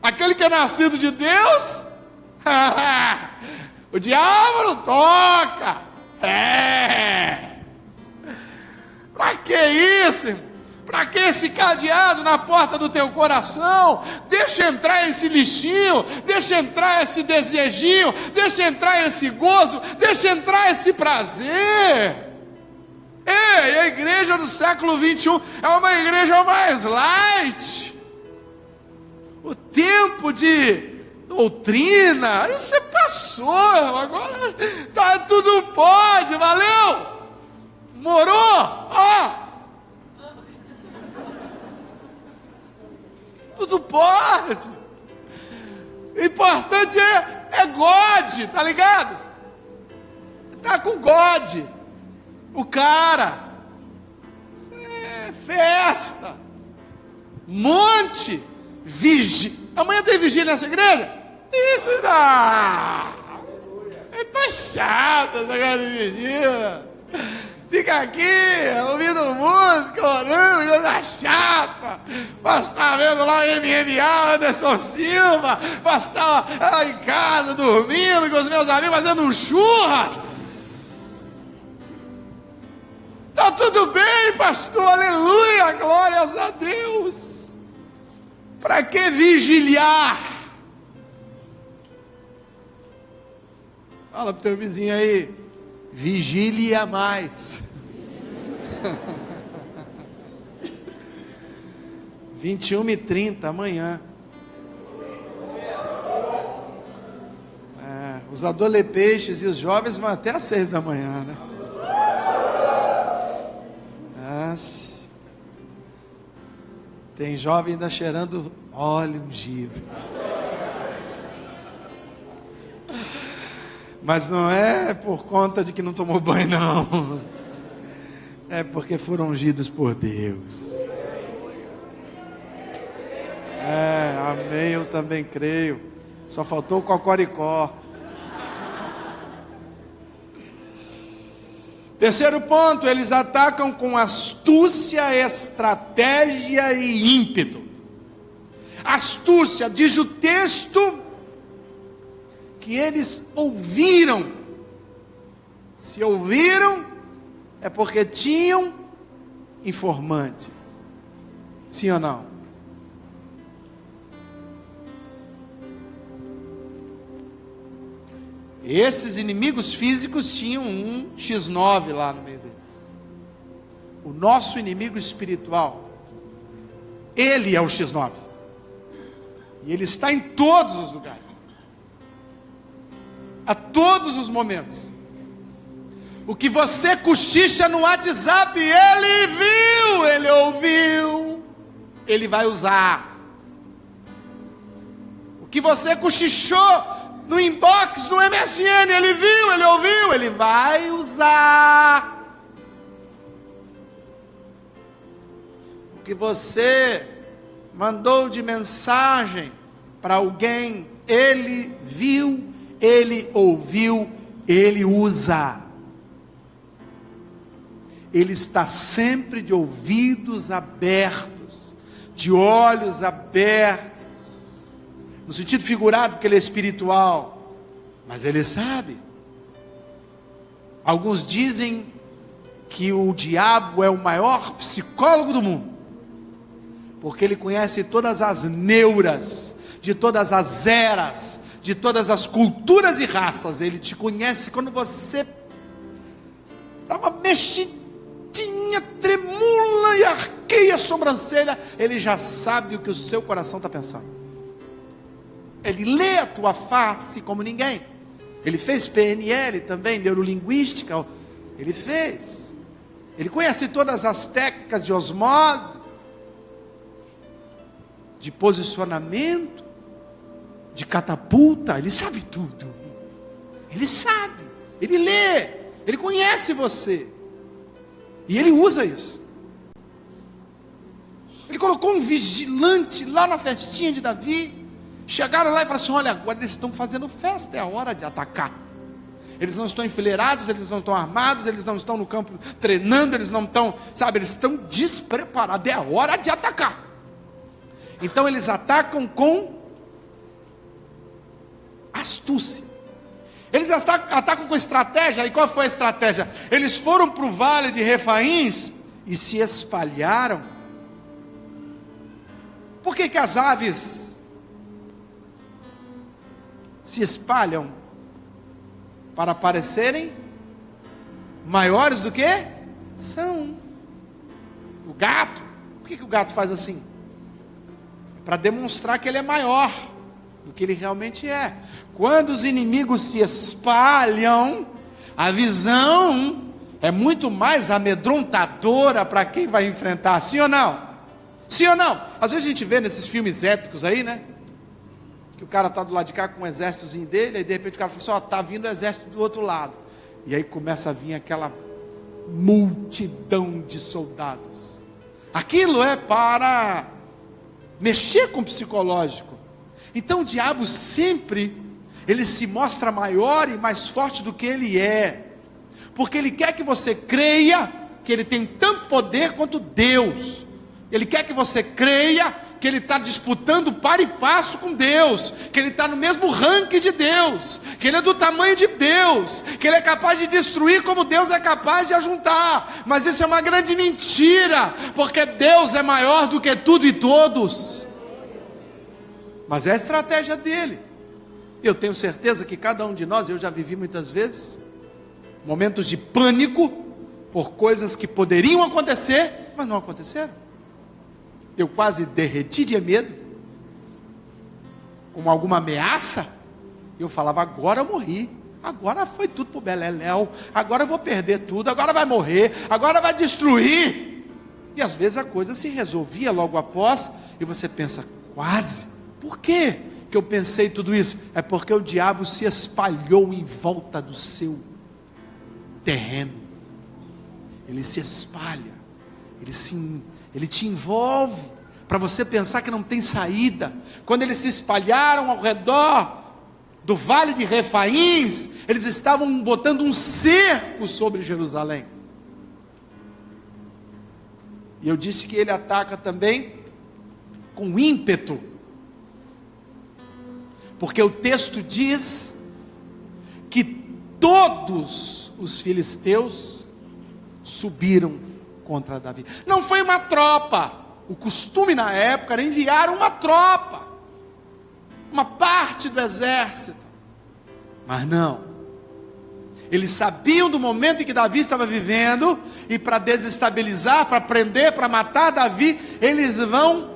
Aquele que é nascido de Deus, o diabo não toca. Para que isso, irmão? Para que esse cadeado na porta do teu coração? Deixa entrar esse lixinho, deixa entrar esse desejinho, deixa entrar esse gozo, deixa entrar esse prazer. Ei, a igreja do século 21 é uma igreja mais light. O tempo de doutrina, isso passou, agora tá, tudo pode, valeu? Morou? Tudo pode. O importante é God, tá ligado? Tá com God. O cara. É festa. Monte. Amanhã tem vigília nessa igreja? Isso não. Tá chato essa coisa de vigília. Fica aqui, ouvindo música, orando, coisa chata. Posso estar vendo lá o MMA, Anderson Silva. Posso estar lá em casa, dormindo com os meus amigos, fazendo um churras. Tá tudo bem, pastor, aleluia, glórias a Deus. Para que vigiliar? Fala pro teu vizinho aí. Vigilia mais. 21h30 amanhã. Os adolepeixes e os jovens vão até às 6 da manhã, né? Tem jovem ainda cheirando óleo ungido. Mas não é por conta de que não tomou banho, não. É porque foram ungidos por Deus. Amém, eu também creio. Só faltou o cocoricó. Terceiro ponto, eles atacam com astúcia, estratégia e ímpeto. Astúcia, diz o texto, que eles ouviram. Se ouviram, é porque tinham informantes. Sim ou não? Esses inimigos físicos tinham um X9 lá no meio deles. O nosso inimigo espiritual, ele é o X9. E ele está em todos os lugares. A todos os momentos. O que você cochicha no WhatsApp, ele viu, ele ouviu, ele vai usar. O que você cochichou no inbox, no MSN, ele viu, ele ouviu, ele vai usar. O que você mandou de mensagem para alguém, ele viu, ele ouviu, ele usa. Ele está sempre de ouvidos abertos, de olhos abertos, no sentido figurado, porque ele é espiritual, mas ele sabe. Alguns dizem que o diabo é o maior psicólogo do mundo, porque ele conhece todas as neuras, de todas as eras, de todas as culturas e raças. Ele te conhece quando você dá uma mexidinha, tremula e arqueia a sobrancelha, ele já sabe o que o seu coração está pensando. Ele lê a tua face como ninguém. Ele fez PNL também, neurolinguística, ele fez. Ele conhece todas as técnicas de osmose, de posicionamento, de catapulta, ele sabe tudo. Ele sabe, ele lê, ele conhece você. E ele usa isso. Ele colocou um vigilante lá na festinha de Davi. Chegaram lá e falaram assim: olha, agora eles estão fazendo festa, é a hora de atacar. eles não estão enfileirados, eles não estão armados, eles não estão no campo treinando, eles não estão, sabe, eles estão despreparados, é a hora de atacar. Então eles atacam com astúcia, eles atacam com estratégia. E qual foi a estratégia? Eles foram para o vale de Refaíns e se espalharam. Por que as aves se espalham? Para parecerem maiores do que são. O gato, por que o gato faz assim? Para demonstrar que ele é maior do que ele realmente é. Quando os inimigos se espalham, a visão é muito mais amedrontadora para quem vai enfrentar, sim ou não? Sim ou não? Às vezes a gente vê nesses filmes épicos aí, né? Que o cara está do lado de cá com um exércitozinho dele, aí de repente o cara fala assim, ó, está vindo o exército do outro lado. E aí começa a vir aquela multidão de soldados. Aquilo é para mexer com o psicológico. Então o diabo sempre, ele se mostra maior e mais forte do que ele é. Porque ele quer que você creia que ele tem tanto poder quanto Deus. Ele quer que você creia que ele está disputando par e passo com Deus, que ele está no mesmo ranking de Deus, que ele é do tamanho de Deus, que ele é capaz de destruir como Deus é capaz de ajuntar. Mas isso é uma grande mentira, porque Deus é maior do que tudo e todos. Mas é a estratégia dele. Eu tenho certeza que cada um de nós, eu já vivi muitas vezes momentos de pânico por coisas que poderiam acontecer, mas não aconteceram. Eu quase derreti de medo, com alguma ameaça. Eu falava, agora eu morri, agora foi tudo para o beleléu, agora eu vou perder tudo, agora vai morrer, agora vai destruir. E às vezes a coisa se resolvia logo após, e você pensa, quase. Por quê que eu pensei tudo isso? É porque o diabo se espalhou em volta do seu terreno. Ele se espalha, ele te envolve, para você pensar que não tem saída. Quando eles se espalharam ao redor do vale de Refaíns, eles estavam botando um cerco sobre Jerusalém. E eu disse que ele ataca também com ímpeto, porque o texto diz que todos os filisteus subiram contra Davi. Não foi uma tropa. O costume na época era enviar uma tropa, uma parte do exército. Mas não. Eles sabiam do momento em que Davi estava vivendo, e para desestabilizar, para prender, para matar Davi, eles vão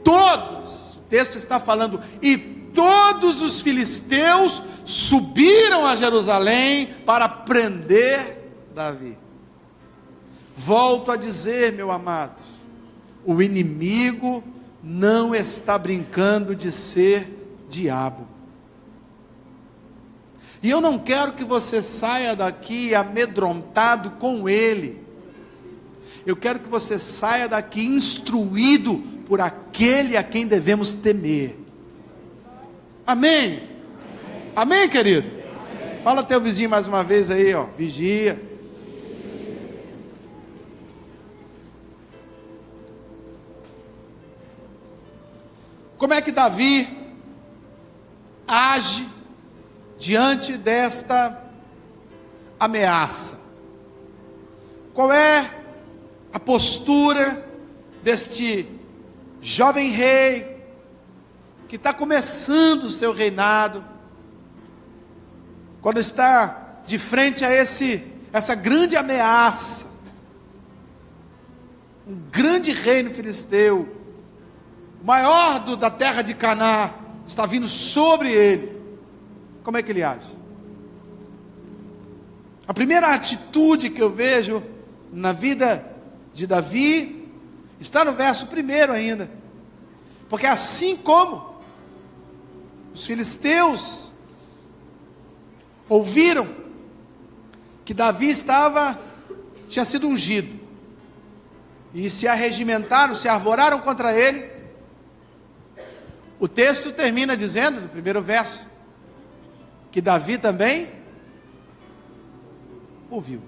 todos. O texto está falando, e todos os filisteus subiram a Jerusalém para prender Davi. Volto a dizer, meu amado, o inimigo não está brincando de ser diabo. E eu não quero que você saia daqui amedrontado com ele. Eu quero que você saia daqui instruído por aquele a quem devemos temer. Amém? Amém, querido? Amém. Fala teu vizinho mais uma vez aí, ó. Vigia. Como é que Davi age diante desta ameaça? Qual é a postura deste jovem rei que está começando o seu reinado, quando está de frente a essa grande ameaça, um grande reino filisteu, o maior da terra de Canaã, está vindo sobre ele? Como é que ele age? A primeira atitude que eu vejo na vida de Davi está no verso 1 ainda, porque assim como os filisteus ouviram que Davi tinha sido ungido, e se arregimentaram, se arvoraram contra ele, o texto termina dizendo, no primeiro verso, que Davi também ouviu.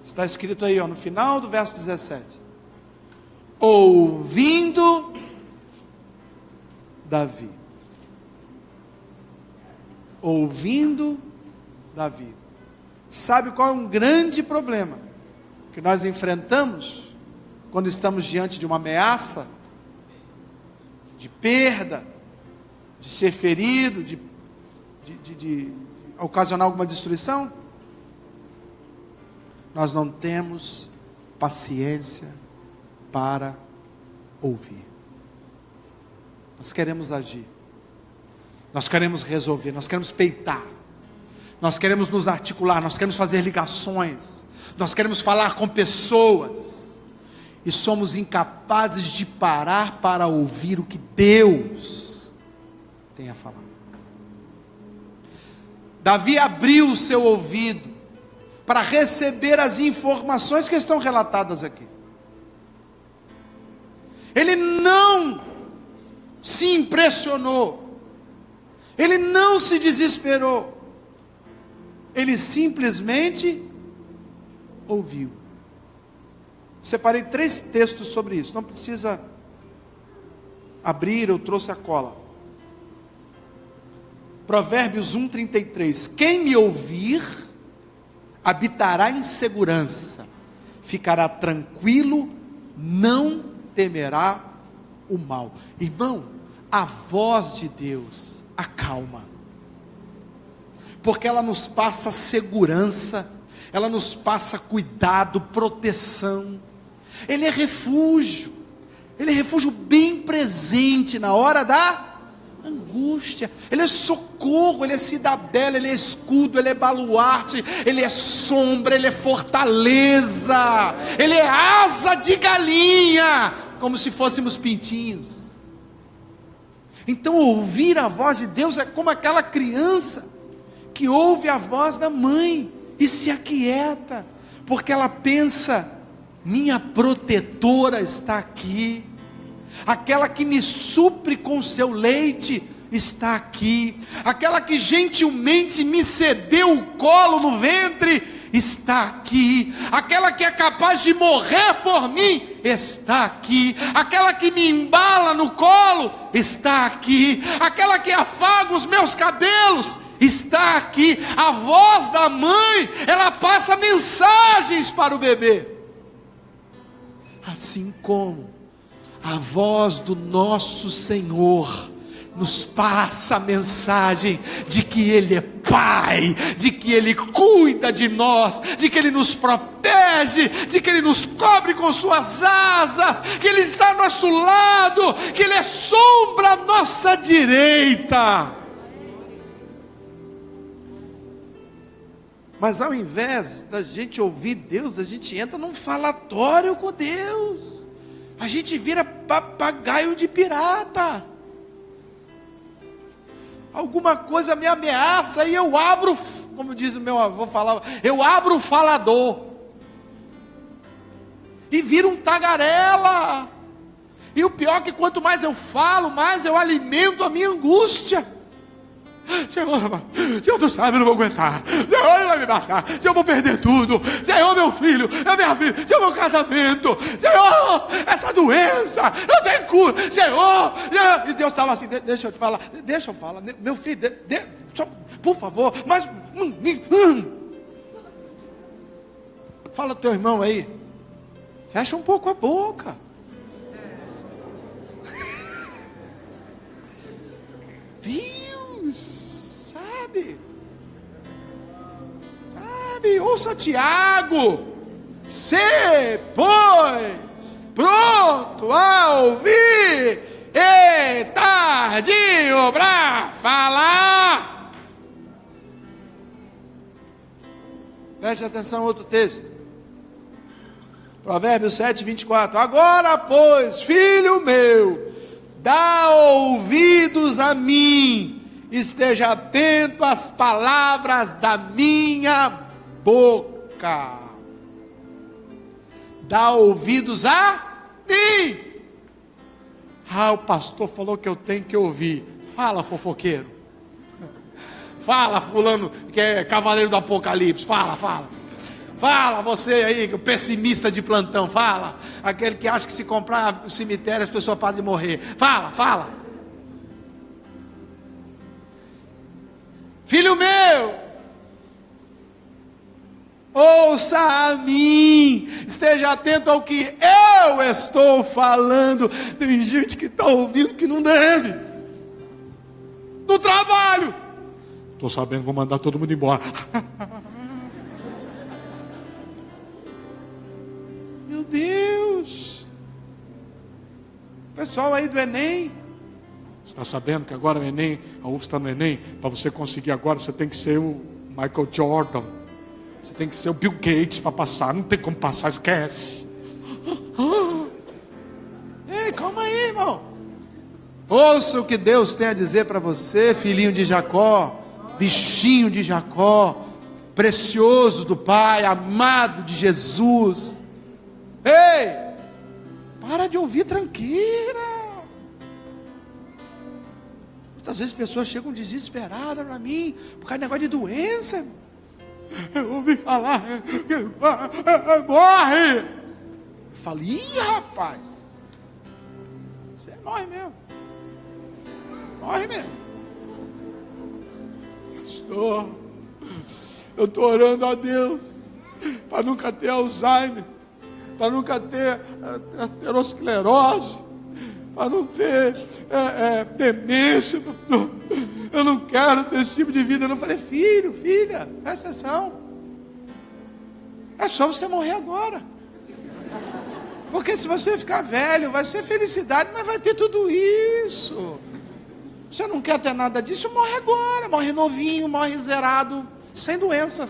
Está escrito aí, ó, no final do verso 17. Ouvindo Davi. Ouvindo Davi. Sabe qual é um grande problema que nós enfrentamos quando estamos diante de uma ameaça, de perda, de ser ferido, de ocasionar alguma destruição? Nós não temos paciência para ouvir. Nós queremos agir, nós queremos resolver, nós queremos peitar, nós queremos nos articular, nós queremos fazer ligações, nós queremos falar com pessoas, e somos incapazes de parar para ouvir o que Deus tem a falar. Davi abriu o seu ouvido para receber as informações que estão relatadas aqui. Ele não se impressionou, ele não se desesperou, ele simplesmente ouviu. Separei 3 textos sobre isso, não precisa abrir, eu trouxe a cola. Provérbios 1:33, quem me ouvir, habitará em segurança, ficará tranquilo, não temerá o mal. Irmão, a voz de Deus acalma, porque ela nos passa segurança, ela nos passa cuidado, proteção. Ele é refúgio bem presente na hora da angústia. Ele é socorro, ele é cidadela, ele é escudo, ele é baluarte, ele é sombra, ele é fortaleza, ele é asa de galinha, como se fôssemos pintinhos. Então ouvir a voz de Deus é como aquela criança que ouve a voz da mãe e se aquieta, porque ela pensa: minha protetora está aqui, aquela que me supre com seu leite está aqui, aquela que gentilmente me cedeu o colo no ventre está aqui, aquela que é capaz de morrer por mim está aqui, aquela que me embala no colo está aqui, aquela que afaga os meus cabelos está aqui. A voz da mãe, ela passa mensagens para o bebê, assim como a voz do nosso Senhor nos passa a mensagem de que Ele é Pai, de que Ele cuida de nós, de que Ele nos protege, de que Ele nos cobre com suas asas, que Ele está ao nosso lado, que Ele é sombra à nossa direita. Mas ao invés da gente ouvir Deus, a gente entra num falatório com Deus, a gente vira papagaio de pirata. Alguma coisa me ameaça e eu abro, como diz o meu avô falava, eu abro o falador e viro um tagarela. E o pior é que quanto mais eu falo, mais eu alimento a minha angústia. Senhor, tu sabe, eu não vou aguentar. Senhor, ele vai me matar. Senhor, eu vou perder tudo. Senhor, meu filho, minha filha, Senhor, meu casamento. Senhor, essa doença não tem cura. Senhor, e Deus estava assim: deixa eu te falar, deixa eu falar, meu filho, só, por favor, mas fala teu irmão aí, fecha um pouco a boca. Sabe, ouça Tiago: se pois pronto a ouvir e tardio para falar. Preste atenção a outro texto, Provérbios 7:24. Agora, pois, filho meu, dá ouvidos a mim, esteja atento às palavras da minha boca. Dá ouvidos a mim. O pastor falou que eu tenho que ouvir. Fala, fofoqueiro. Fala, fulano, que é cavaleiro do Apocalipse. Fala, fala. Fala, você aí, o pessimista de plantão. Fala. Aquele que acha que se comprar o cemitério as pessoas param de morrer. Fala, fala. Filho meu, ouça a mim, esteja atento ao que eu estou falando. Tem gente que está ouvindo que não deve. No trabalho, estou sabendo, vou mandar todo mundo embora. Meu Deus. Pessoal aí do Enem, você está sabendo que agora o Enem, a UF está no Enem, para você conseguir agora, você tem que ser o Michael Jordan, você tem que ser o Bill Gates para passar, não tem como passar, esquece. Ei, calma aí, irmão. Ouça o que Deus tem a dizer para você, filhinho de Jacó, bichinho de Jacó, precioso do Pai, amado de Jesus. Ei, para de ouvir tranquila. Muitas vezes pessoas chegam desesperadas para mim, por causa de negócio de doença. Eu ouvi falar, morre. Eu falo, ih, rapaz, você morre mesmo. Morre mesmo. Pastor, eu estou orando a Deus para nunca ter Alzheimer, para nunca ter aterosclerose, para não ter demência. Eu não quero ter esse tipo de vida. Eu não falei, filho, filha, presta atenção. É só você morrer agora. Porque se você ficar velho, vai ser felicidade, mas vai ter tudo isso. Você não quer ter nada disso, morre agora. Morre novinho, morre zerado, sem doença.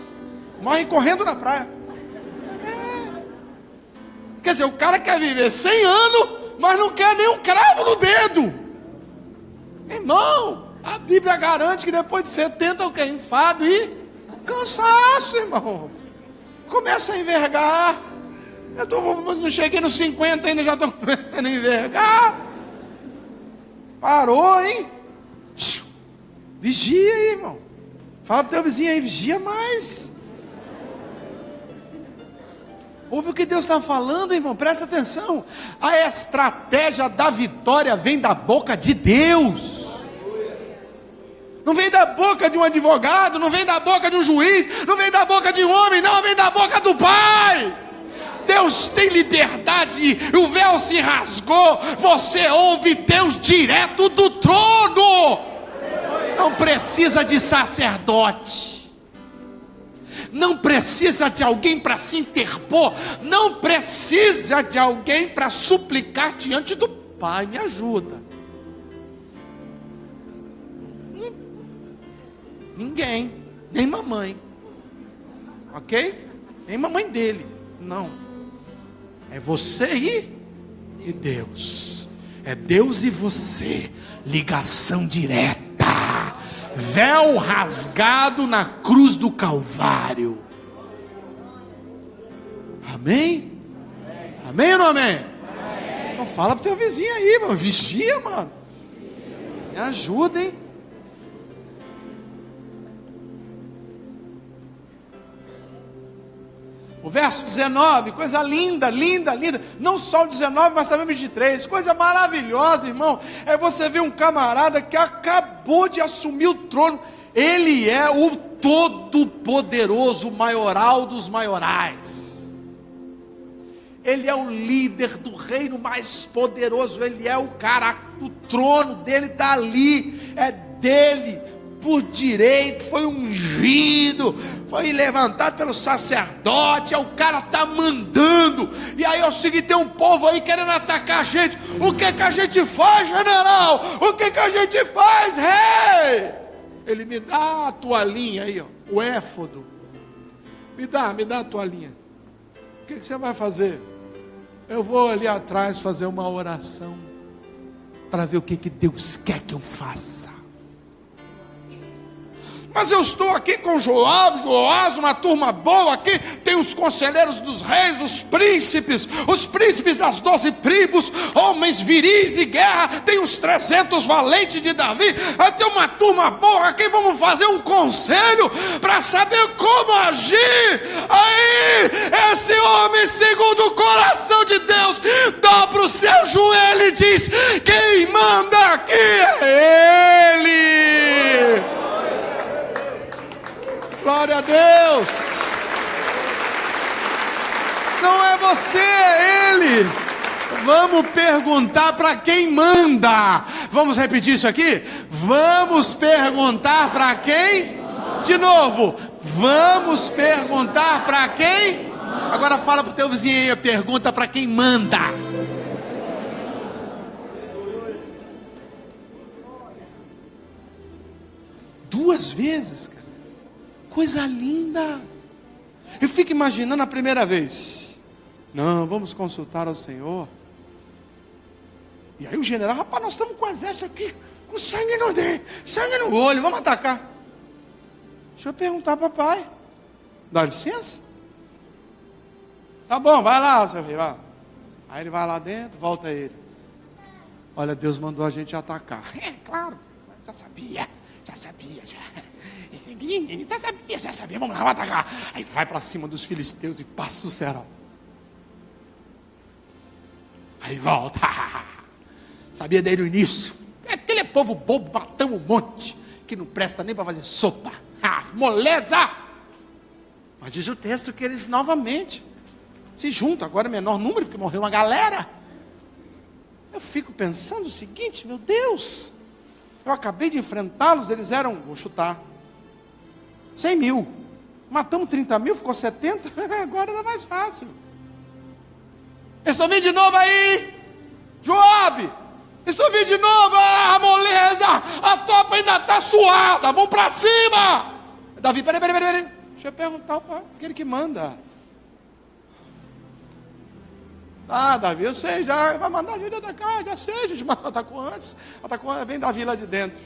Morre correndo na praia. Quer dizer, o cara quer viver 100 anos, mas não quer nem um cravo no dedo. Irmão, a Bíblia garante que depois de 70 o que? Enfado e cansaço, irmão. Começa a envergar. Não cheguei nos 50 ainda, já estou começando a envergar. Parou, hein? Vigia aí, irmão. Fala pro teu vizinho aí, vigia mais. Ouve o que Deus está falando, irmão, presta atenção. A estratégia da vitória vem da boca de Deus. Não vem da boca de um advogado, não vem da boca de um juiz, não vem da boca de um homem, não, vem da boca do Pai. Deus tem liberdade, o véu se rasgou, você ouve Deus direto do trono. Não precisa de sacerdote. Não precisa de alguém para se interpor. Não precisa de alguém para suplicar diante do Pai. Me ajuda. Ninguém. Nem mamãe. Ok? Nem mamãe dele. Não. É você e Deus. É Deus e você. Ligação direta. Véu rasgado na cruz do Calvário. Amém? Amém ou não amém? Então fala pro teu vizinho aí, mano. Vigia, mano. Me ajuda, hein? O verso 19, coisa linda, linda, linda. Não só o 19, mas também o 23. Coisa maravilhosa, irmão. É você ver um camarada que acabou de assumir o trono. Ele é o todo-poderoso, o maioral dos maiorais. Ele é o líder do reino mais poderoso. Ele é o cara, o trono dele está ali. É dele. Por direito, foi ungido, foi levantado pelo sacerdote, o cara está mandando, e aí é o seguinte, tem um povo aí querendo atacar a gente. O que a gente faz, general? O que a gente faz, rei? Ele me dá a toalhinha aí, ó, o éfodo, me dá a toalhinha. O que você vai fazer? Eu vou ali atrás fazer uma oração, para ver o que Deus quer que eu faça. Mas eu estou aqui com Joabe, Joás, uma turma boa aqui. Tem os conselheiros dos reis, os príncipes das 12 tribos, homens viris de guerra. Tem os 300 valentes de Davi. Tem uma turma boa aqui. Vamos fazer um conselho para saber como agir. Aí, esse homem, segundo o coração de Deus, dobra o seu joelho e diz: quem manda aqui é Ele. Glória a Deus. Não é você, é Ele. Vamos perguntar para quem manda. Vamos repetir isso aqui? Vamos perguntar para quem? De novo. Vamos perguntar para quem? Agora fala para o teu vizinho aí, pergunta para quem manda. Duas vezes, cara. Coisa linda. Eu fico imaginando a primeira vez. Não, vamos consultar ao Senhor. E aí o general: rapaz, nós estamos com o exército aqui, com sangue no dente, sangue no olho, vamos atacar. Deixa eu perguntar, papai. Dá licença? Tá bom, vai lá, seu filho, vai. Aí ele vai lá dentro, volta ele. Olha, Deus mandou a gente atacar. É, claro, já sabia. Já sabia, vamos lá, vamos atacar. Aí vai para cima dos filisteus e passa o cerol. Aí volta. Sabia desde o início. Aquele povo bobo, matamos um monte, que não presta nem para fazer sopa. Moleza. Mas diz o texto que eles novamente se juntam, agora menor número, porque morreu uma galera. Eu fico pensando o seguinte: meu Deus, eu acabei de enfrentá-los, eles eram, vou chutar, 100 mil. Matamos 30 mil, ficou 70, agora dá mais fácil. Eles estão vindo de novo aí, Joabe. Estou vindo de novo, moleza, a tropa ainda está suada, vamos para cima. Davi, peraí, deixa eu perguntar para aquele que manda. Davi, eu sei, já vai mandar a gente atacar, já sei, a gente atacou antes, vem Davi lá de dentro.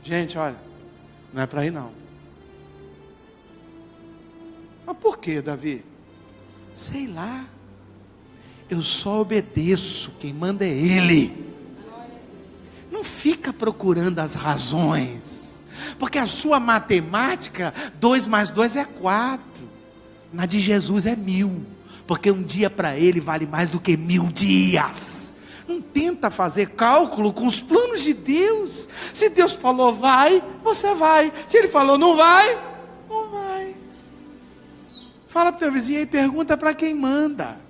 Gente, olha, não é para ir não. Mas por que, Davi? Sei lá, eu só obedeço, quem manda é Ele. Não fica procurando as razões, porque a sua matemática, 2 mais 2 é 4, na de Jesus é 1000, porque um dia para Ele vale mais do que 1000 dias. Não tenta fazer cálculo com os planos de Deus. Se Deus falou vai, você vai. Se Ele falou não vai, não vai. Fala para o teu vizinho e pergunta para quem manda.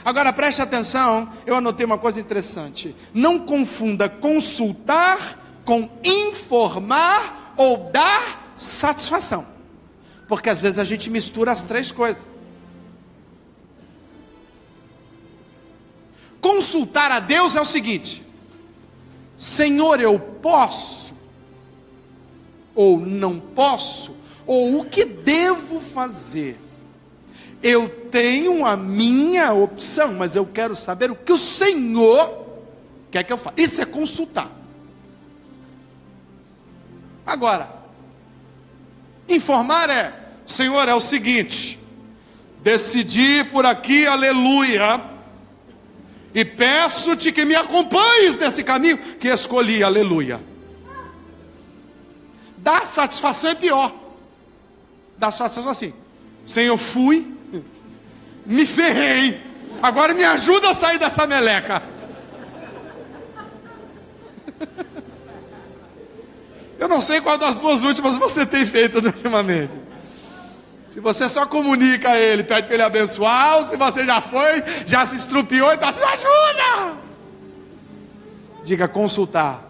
Agora preste atenção, eu anotei uma coisa interessante. Não confunda consultar com informar ou dar satisfação. Porque às vezes a gente mistura as três coisas. Consultar a Deus é o seguinte: Senhor, eu posso, ou não posso, ou o que devo fazer? Eu tenho a minha opção, mas eu quero saber o que o Senhor quer que eu faça. Isso é consultar. Agora, informar é: Senhor, é o seguinte, decidi por aqui, aleluia, e peço-te que me acompanhes nesse caminho que escolhi, aleluia. Dar satisfação é pior. Dar satisfação assim: Senhor, fui, me ferrei, agora me ajuda a sair dessa meleca. Eu não sei qual das duas últimas você tem feito ultimamente. Se você só comunica a Ele, pede para Ele abençoar, ou se você já foi, já se estrupiou e está assim: me ajuda. Diga consultar,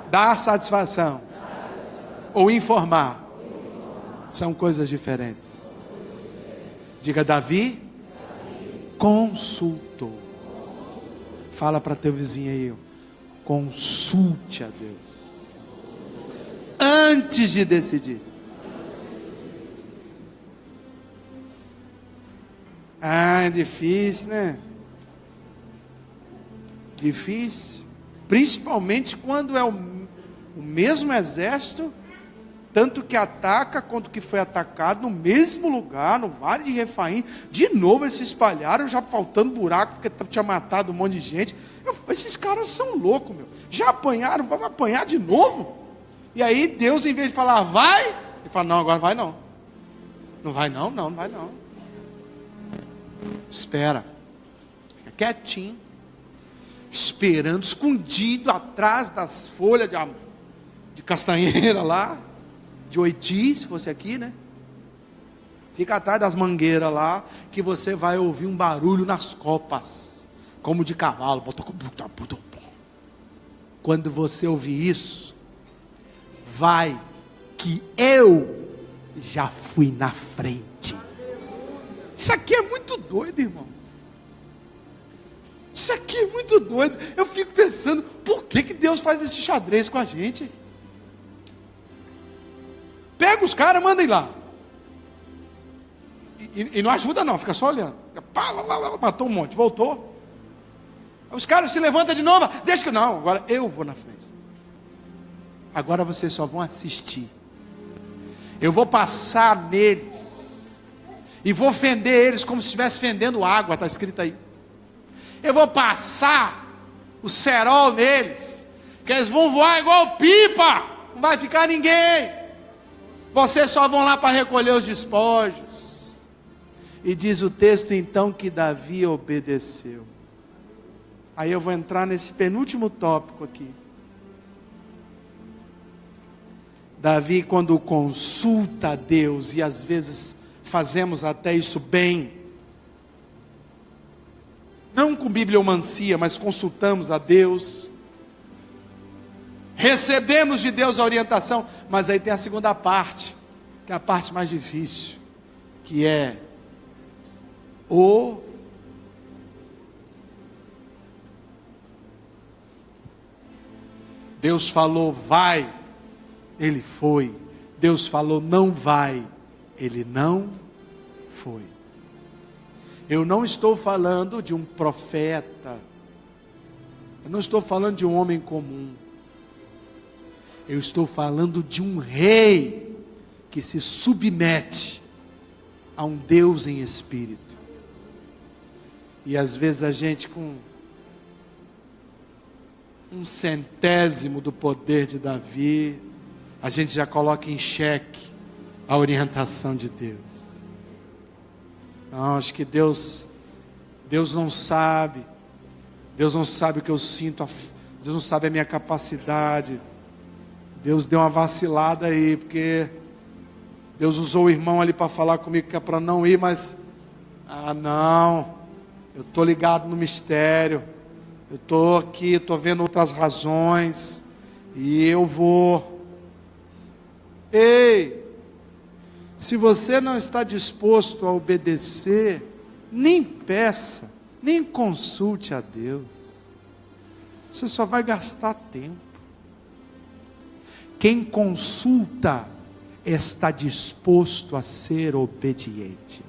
dar satisfação ou informar são coisas diferentes. Diga: Davi consultou. Fala para teu vizinho aí: consulte a Deus antes de decidir. É difícil, né? Difícil. Principalmente quando é o mesmo exército, tanto que ataca quanto que foi atacado no mesmo lugar, no Vale de Refaim. De novo eles se espalharam, já faltando buraco, porque tinha matado um monte de gente. Esses caras são loucos, meu. Já apanharam, vão apanhar de novo. E aí Deus, em vez de falar, vai, ele fala, não, agora vai não. Não vai não, não vai não. Espera. Fica quietinho. Esperando, escondido atrás das folhas de castanheira lá. De Oiti, se fosse aqui, né? Fica atrás das mangueiras lá, que você vai ouvir um barulho nas copas, como de cavalo. Quando você ouvir isso, vai que eu já fui na frente. Isso aqui é muito doido, irmão. Isso aqui é muito doido. Eu fico pensando, por que Deus faz esse xadrez com a gente? Pega os caras, manda ir lá. E não ajuda não, fica só olhando. Matou um monte, voltou. Os caras se levantam de novo. Deixa que não, agora eu vou na frente. Agora vocês só vão assistir. Eu vou passar neles. E vou fender eles como se estivesse fendendo água, está escrito aí. Eu vou passar o cerol neles. Que eles vão voar igual pipa. Não vai ficar ninguém. Vocês só vão lá para recolher os despojos. E diz o texto então que Davi obedeceu. Aí eu vou entrar nesse penúltimo tópico aqui. Davi, quando consulta a Deus, e às vezes fazemos até isso bem, não com bibliomancia, mas consultamos a Deus, recebemos de Deus a orientação, mas aí tem a segunda parte, que é a parte mais difícil, que é Deus falou vai, ele foi. Deus falou não vai, ele não foi. Eu não estou falando de um profeta, eu não estou falando de um homem comum. Eu estou falando de um rei que se submete a um Deus em espírito. E às vezes a gente, com 1/100º do poder de Davi, a gente já coloca em xeque a orientação de Deus. Não, acho que Deus não sabe. Deus não sabe o que eu sinto. Deus não sabe a minha capacidade. Deus deu uma vacilada aí, porque Deus usou o irmão ali para falar comigo que é para não ir, mas não, eu estou ligado no mistério, eu estou aqui, estou vendo outras razões, e eu vou. Ei, se você não está disposto a obedecer, nem peça, nem consulte a Deus, você só vai gastar tempo. Quem consulta está disposto a ser obediente.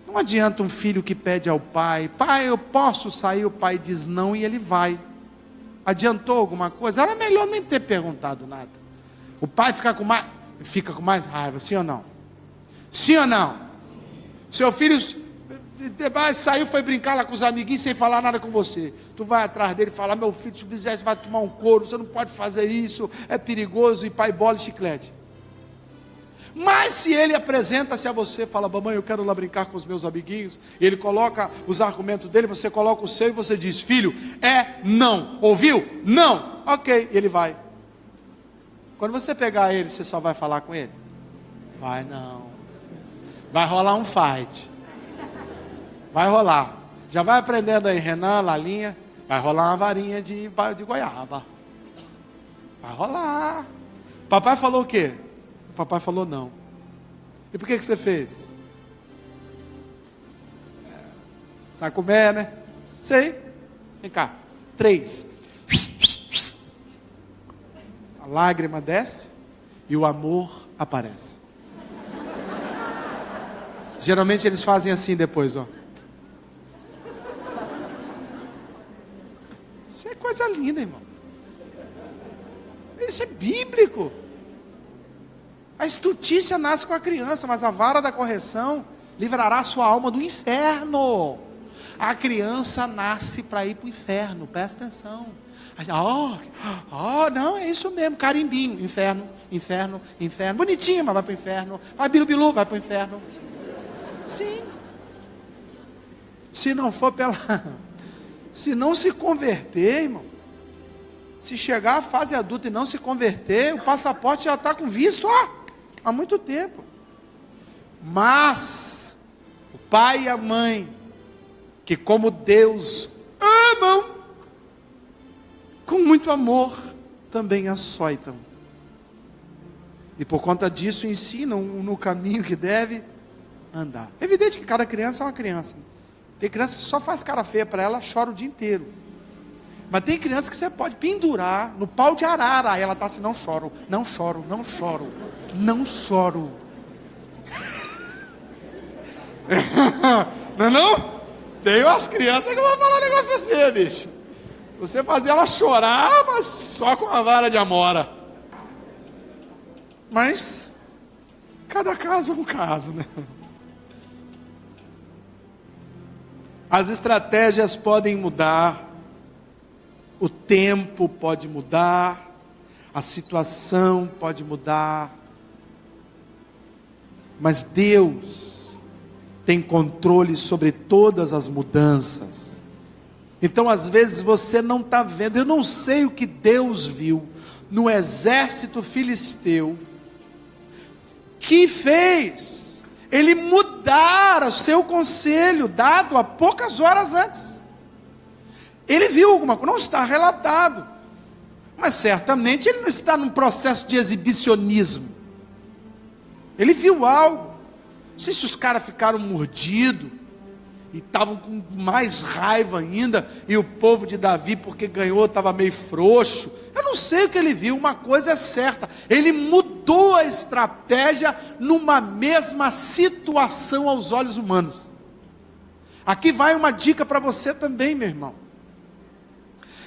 Não adianta um filho que pede ao pai, pai, eu posso sair? O pai diz não e ele vai. Adiantou alguma coisa? Era melhor nem ter perguntado nada. O pai fica com mais raiva, sim ou não? Sim ou não? Seu filho saiu, foi brincar lá com os amiguinhos sem falar nada com você. Tu vai atrás dele e fala, meu filho, se fizer, você vai tomar um couro, você não pode fazer isso, é perigoso, e pai bola e chiclete. Mas se ele apresenta-se a você, fala, mamãe, eu quero lá brincar com os meus amiguinhos, e ele coloca os argumentos dele, você coloca o seu e você diz, filho, é não, ouviu? Não, ok, e ele vai. Quando você pegar ele, você só vai falar com ele? Vai não, vai rolar um fight. Vai rolar. Já vai aprendendo aí, Renan, Lalinha. Vai rolar uma varinha de goiaba. Vai rolar. Papai falou o quê? O papai falou não. E por que você fez? Sabe comer, né? Sei. Vem cá. 3. A lágrima desce e o amor aparece. Geralmente eles fazem assim depois, ó. Isso é coisa linda, irmão. Isso é bíblico. A estutícia nasce com a criança, mas a vara da correção livrará sua alma do inferno. A criança nasce para ir para o inferno, presta atenção. Não, é isso mesmo, carimbinho, inferno, inferno, inferno. Bonitinho, mas vai para o inferno. Vai bilu-bilu, vai para o inferno. Sim. Se não for pela... Se não se converter, irmão, se chegar à fase adulta e não se converter, o passaporte já está com visto, há muito tempo. Mas o pai e a mãe, que como Deus amam, com muito amor, também açoitam. E por conta disso ensinam no caminho que deve andar. É evidente que cada criança é uma criança. Tem criança que só faz cara feia para ela, chora o dia inteiro. Mas tem criança que você pode pendurar no pau de arara. Aí ela está assim, não choro, não choro, não choro, não choro. Não é não? Tem umas crianças que eu vou falar um negócio para você, bicho. Você fazer ela chorar, mas só com a vara de amora. Mas, cada caso é um caso, né? As estratégias podem mudar. O tempo pode mudar, a situação pode mudar, mas Deus tem controle sobre todas as mudanças. Então às vezes você não está vendo, eu não sei o que Deus viu no exército filisteu, que fez ele mudar o seu conselho, dado há poucas horas antes. Ele viu alguma coisa, não está relatado, mas certamente ele não está num processo de exibicionismo. Ele viu algo. Não sei se os caras ficaram mordidos e estavam com mais raiva ainda, e o povo de Davi, porque ganhou, estava meio frouxo. Eu não sei o que ele viu. Uma coisa é certa: ele mudou a estratégia numa mesma situação aos olhos humanos. Aqui vai uma dica para você também, meu irmão.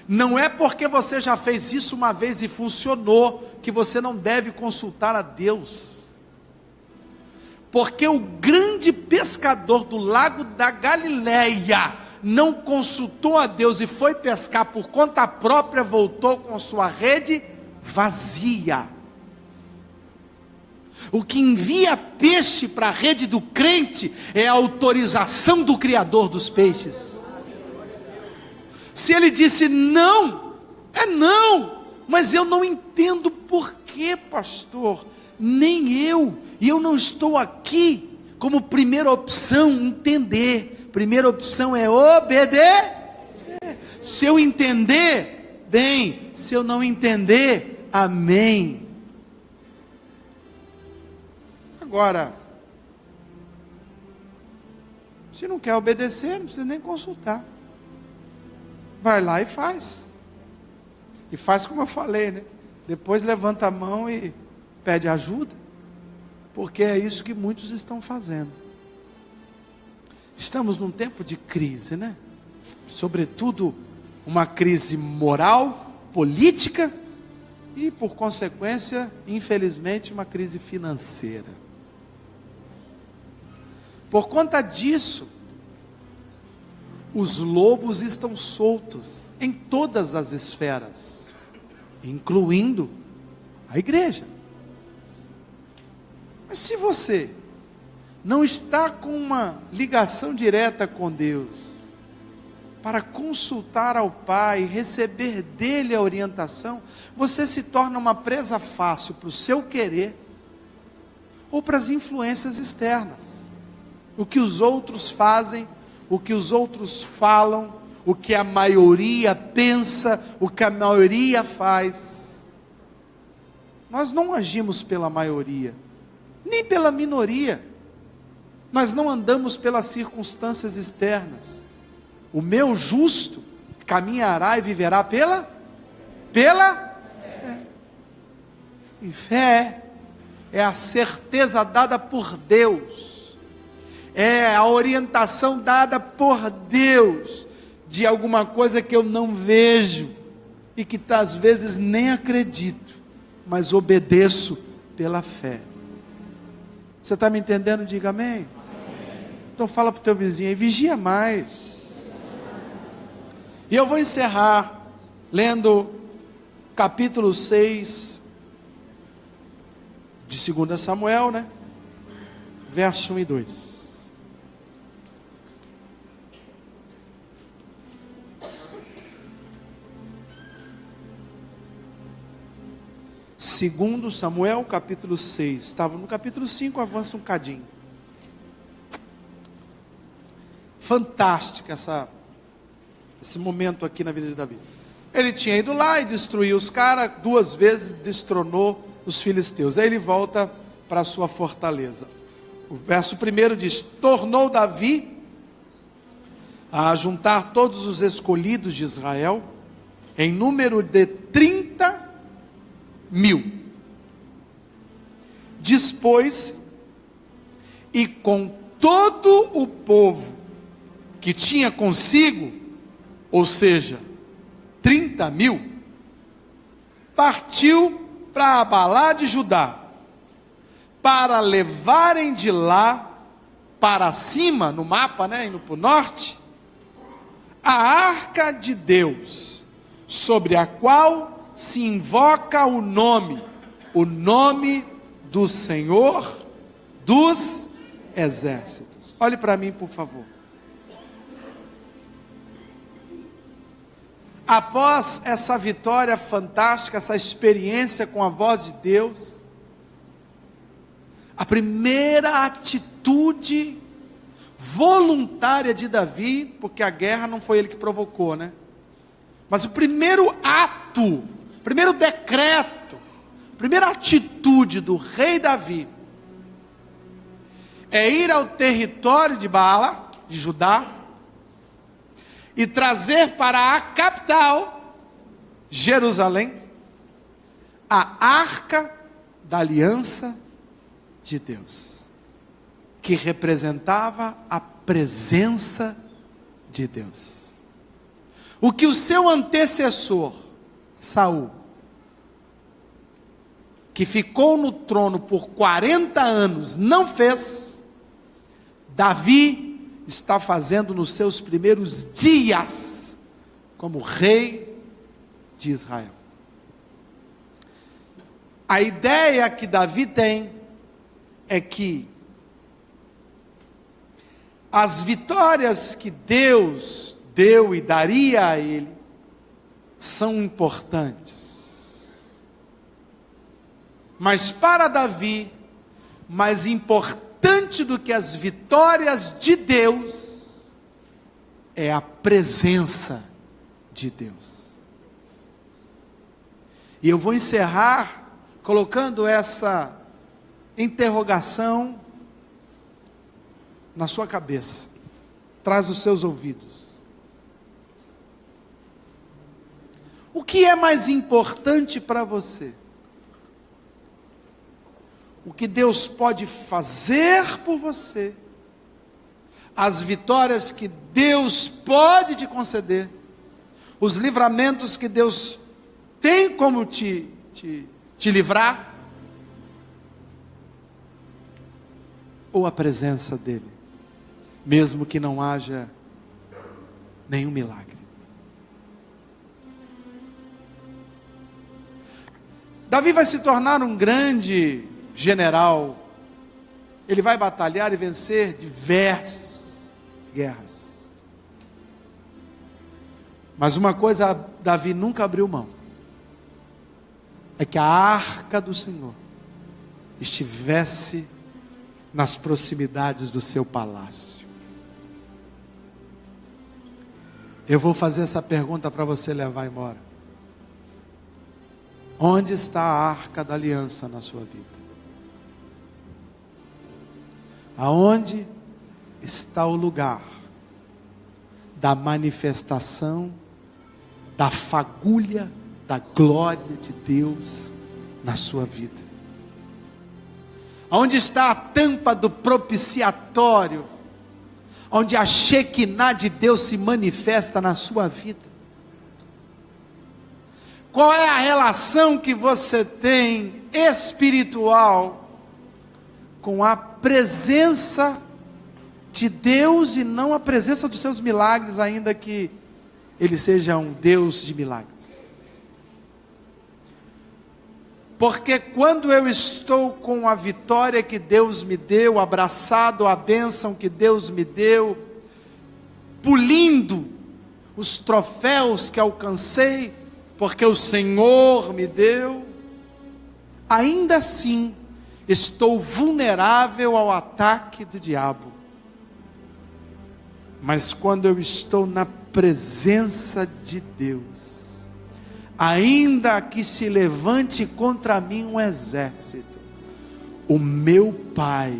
Não é porque você já fez isso uma vez e funcionou, que você não deve consultar a Deus. Porque o grande pescador do lago da Galileia não consultou a Deus e foi pescar por conta própria, voltou com sua rede vazia. O que envia peixe para a rede do crente é a autorização do Criador dos peixes. Se ele disse não, é não, mas eu não entendo por que, pastor, nem eu, e eu não estou aqui como primeira opção entender. Primeira opção é obedecer. Se eu entender, bem, se eu não entender, amém. Agora, se não quer obedecer, não precisa nem consultar. Vai lá e faz. E faz como eu falei, né? Depois levanta a mão e pede ajuda. Porque é isso que muitos estão fazendo. Estamos num tempo de crise, né? Sobretudo uma crise moral, política e, por consequência, infelizmente, uma crise financeira. Por conta disso, os lobos estão soltos em todas as esferas, incluindo a igreja. Mas se você não está com uma ligação direta com Deus, para consultar ao Pai, receber dele a orientação, você se torna uma presa fácil para o seu querer, ou para as influências externas. O que os outros fazem, o que os outros falam, o que a maioria pensa, o que a maioria faz. Nós não agimos pela maioria, nem pela minoria. Nós não andamos pelas circunstâncias externas. O meu justo caminhará e viverá pela fé. E fé é a certeza dada por Deus, é a orientação dada por Deus, de alguma coisa que eu não vejo e que às vezes nem acredito, mas obedeço pela fé. Você está me entendendo? Diga amém. Então fala para o teu vizinho aí, vigia mais. E eu vou encerrar lendo capítulo 6 de 2 Samuel, né? Verso 1 e 2. Segundo Samuel, capítulo 6. Estava no capítulo 5, avança um cadinho. Fantástico esse momento aqui na vida de Davi. Ele tinha ido lá e destruiu os caras, 2 vezes destronou os filisteus. Aí ele volta para a sua fortaleza. O verso 1 diz: tornou Davi a juntar todos os escolhidos de Israel, em número de 30.000. Dispôs, e com todo o povo que tinha consigo, ou seja, 30.000, partiu para Abalá de Judá, para levarem de lá para cima, no mapa, né, indo para o norte, a arca de Deus, sobre a qual se invoca o nome do Senhor dos exércitos. Olhe para mim, por favor. Após essa vitória fantástica, essa experiência com a voz de Deus, a primeira atitude voluntária de Davi, porque a guerra não foi ele que provocou, né? Mas o primeiro ato, o primeiro decreto, a primeira atitude do rei Davi é ir ao território de Baala, de Judá, e trazer para a capital, Jerusalém, a arca da aliança de Deus, que representava a presença de Deus. O que o seu antecessor, Saul, que ficou no trono por 40 anos, não fez, Davi está fazendo nos seus primeiros dias, como rei de Israel. A ideia que Davi tem, é que as vitórias que Deus deu e daria a ele, são importantes. Mas para Davi, mais importante do que as vitórias de Deus, é a presença de Deus. E eu vou encerrar colocando essa interrogação na sua cabeça, atrás dos seus ouvidos. O que é mais importante para você? O que Deus pode fazer por você, as vitórias que Deus pode te conceder, os livramentos que Deus tem como te livrar, ou a presença dele, mesmo que não haja nenhum milagre. Davi vai se tornar um grande general, ele vai batalhar e vencer diversas guerras, mas uma coisa Davi nunca abriu mão, é que a arca do Senhor estivesse nas proximidades do seu palácio. Eu vou fazer essa pergunta para você levar embora. Onde está a arca da aliança na sua vida? Aonde está o lugar da manifestação, da fagulha, da glória de Deus na sua vida? Aonde está a tampa do propiciatório? onde a Shekinah de Deus se manifesta na sua vida? Qual é a relação que você tem espiritual com a presença de Deus e não a presença dos seus milagres, ainda que Ele seja um Deus de milagres? Porque quando eu estou com a vitória que Deus me deu, abraçado a bênção que Deus me deu, pulindo os troféus que alcancei, porque o Senhor me deu, ainda assim estou vulnerável ao ataque do diabo. Mas quando eu estou na presença de Deus, ainda que se levante contra mim um exército, o meu Pai,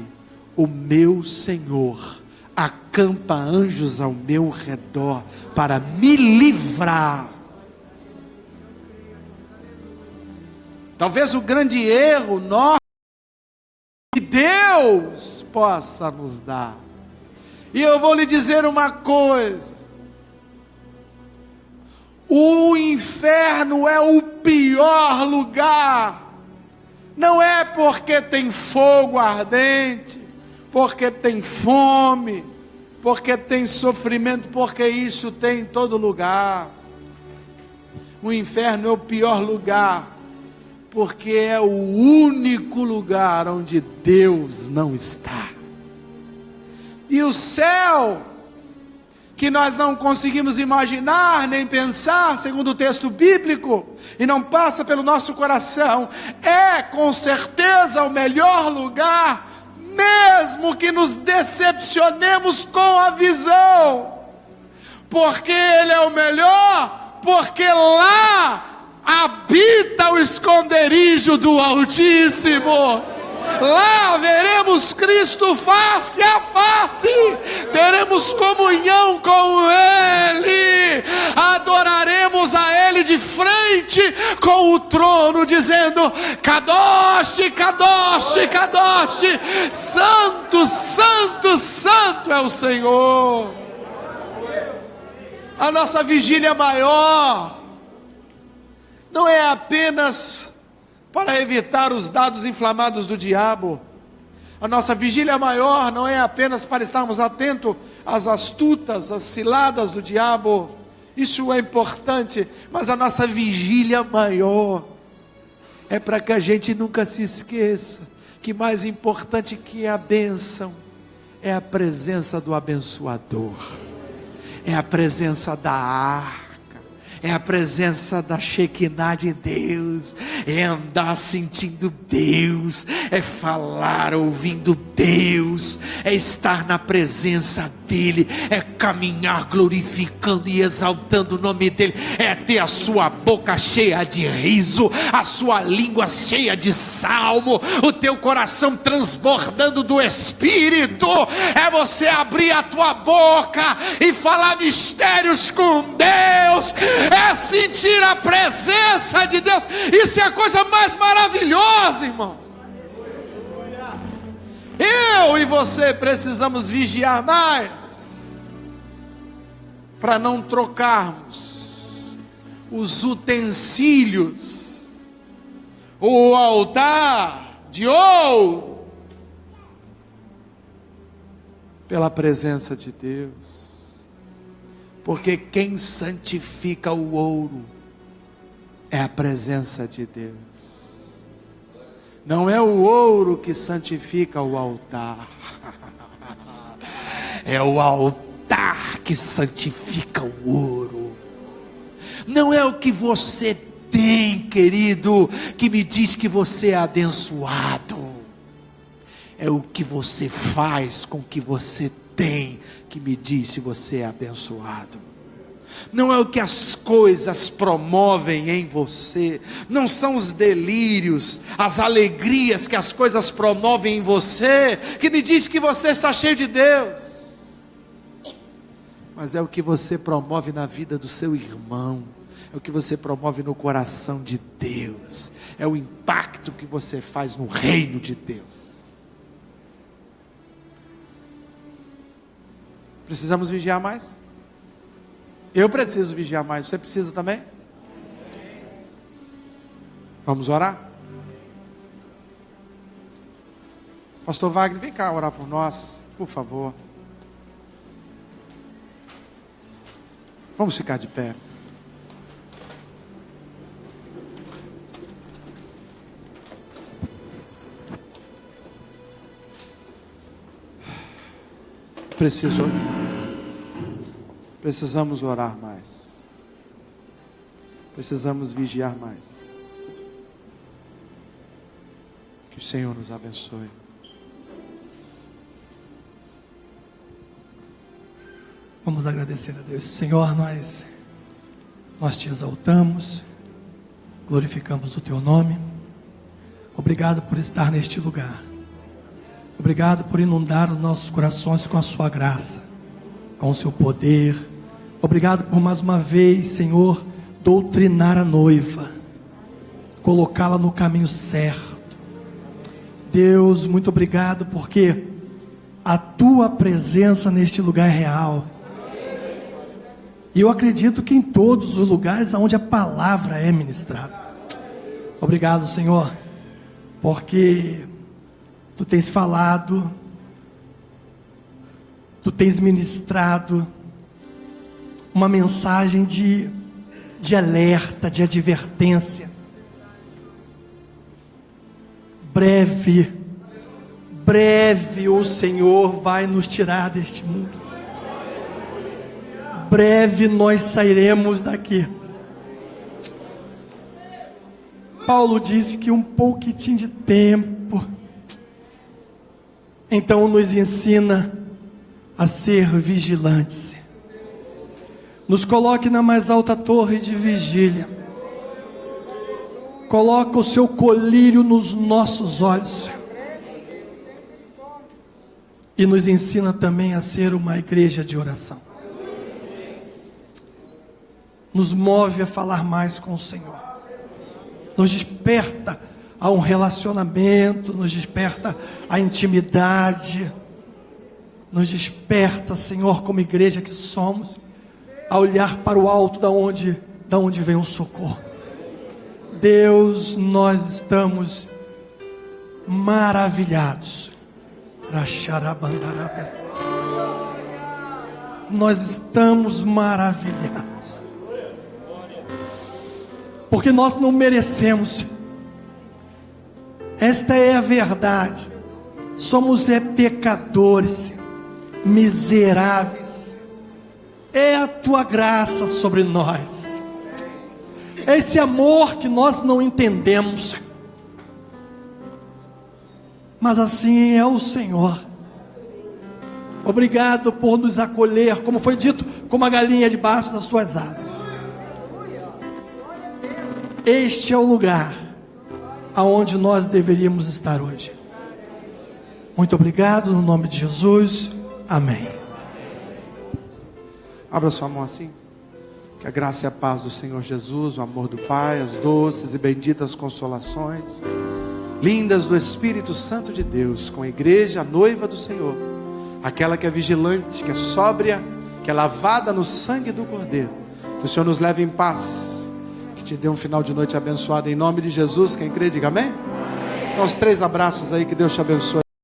o meu Senhor, acampa anjos ao meu redor para me livrar. Talvez o grande erro nosso, que Deus possa nos dar. E eu vou lhe dizer uma coisa: o inferno é o pior lugar. Não é porque tem fogo ardente, porque tem fome, porque tem sofrimento, porque isso tem em todo lugar. O inferno é o pior lugar, porque é o único lugar onde Deus não está. E o céu, que nós não conseguimos imaginar nem pensar, segundo o texto bíblico, e não passa pelo nosso coração, é com certeza o melhor lugar, mesmo que nos decepcionemos com a visão. Porque Ele é o melhor, porque lá habita o esconderijo do Altíssimo. Lá veremos Cristo face a face, teremos comunhão com Ele, adoraremos a Ele de frente com o trono, dizendo: Kadosh, Kadosh, Kadosh, Santo, Santo, Santo é o Senhor. A nossa vigília maior não é apenas para evitar os dados inflamados do diabo. A nossa vigília maior não é apenas para estarmos atentos às astutas, às ciladas do diabo. Isso é importante, mas a nossa vigília maior é para que a gente nunca se esqueça que mais importante que a bênção é a presença do abençoador, é a presença da arca, é a presença da Shekinah de Deus, é andar sentindo Deus, é falar ouvindo Deus, é estar na presença dEle, é caminhar glorificando e exaltando o nome dEle, é ter a sua boca cheia de riso, a sua língua cheia de salmo, o teu coração transbordando do Espírito, é você abrir a tua boca e falar mistérios com Deus, é sentir a presença de Deus. Isso é a coisa mais maravilhosa, irmãos. Eu e você precisamos vigiar mais, para não trocarmos os utensílios, o altar de ouro, pela presença de Deus. Porque quem santifica o ouro é a presença de Deus. Não é o ouro que santifica o altar. É o altar que santifica o ouro. Não é o que você tem, querido, que me diz que você é abençoado. É o que você faz com o que você tem que me diz se você é abençoado. Não é o que as coisas promovem em você, não são os delírios, as alegrias que as coisas promovem em você, que me diz que você está cheio de Deus, mas é o que você promove na vida do seu irmão, é o que você promove no coração de Deus, é o impacto que você faz no reino de Deus. Precisamos vigiar mais. Eu preciso vigiar mais. Você precisa também? Vamos orar? Pastor Wagner, vem cá orar por nós, por favor. Vamos ficar de pé. Precisamos orar mais. Precisamos vigiar mais. Que o Senhor nos abençoe. Vamos agradecer a Deus. Senhor, nós te exaltamos, glorificamos o Teu nome. Obrigado por estar neste lugar. Obrigado por inundar os nossos corações com a Sua graça, com o Seu poder. Obrigado por mais uma vez, Senhor, doutrinar a noiva, colocá-la no caminho certo. Deus, muito obrigado porque a Tua presença neste lugar é real. E eu acredito que em todos os lugares onde a palavra é ministrada. Obrigado, Senhor, porque Tu tens falado, Tu tens ministrado uma mensagem de alerta, de advertência. Breve o Senhor vai nos tirar deste mundo. Breve nós sairemos daqui. Paulo disse que um pouquinho de tempo. Então nos ensina a ser vigilantes. Nos coloque na mais alta torre de vigília. Coloca o Seu colírio nos nossos olhos. E nos ensina também a ser uma igreja de oração. Nos move a falar mais com o Senhor. Nos desperta a um relacionamento, nos desperta a intimidade. Nos desperta, Senhor, como igreja que somos, a olhar para o alto da onde vem o socorro. Deus, nós estamos maravilhados. Nós estamos maravilhados. Porque nós não merecemos. Esta é a verdade. Somos pecadores, miseráveis. É a Tua graça sobre nós. É esse amor que nós não entendemos. Mas assim é o Senhor. Obrigado por nos acolher, como foi dito, como a galinha debaixo das Tuas asas. Este é o lugar aonde nós deveríamos estar hoje. Muito obrigado, no nome de Jesus. Amém. Abra sua mão assim. Que a graça e a paz do Senhor Jesus, o amor do Pai, as doces e benditas consolações lindas do Espírito Santo de Deus, com a igreja, a noiva do Senhor, aquela que é vigilante, que é sóbria, que é lavada no sangue do Cordeiro. Que o Senhor nos leve em paz, que te dê um final de noite abençoado, em nome de Jesus. Quem crê, diga amém. Dá uns 3 abraços aí, que Deus te abençoe.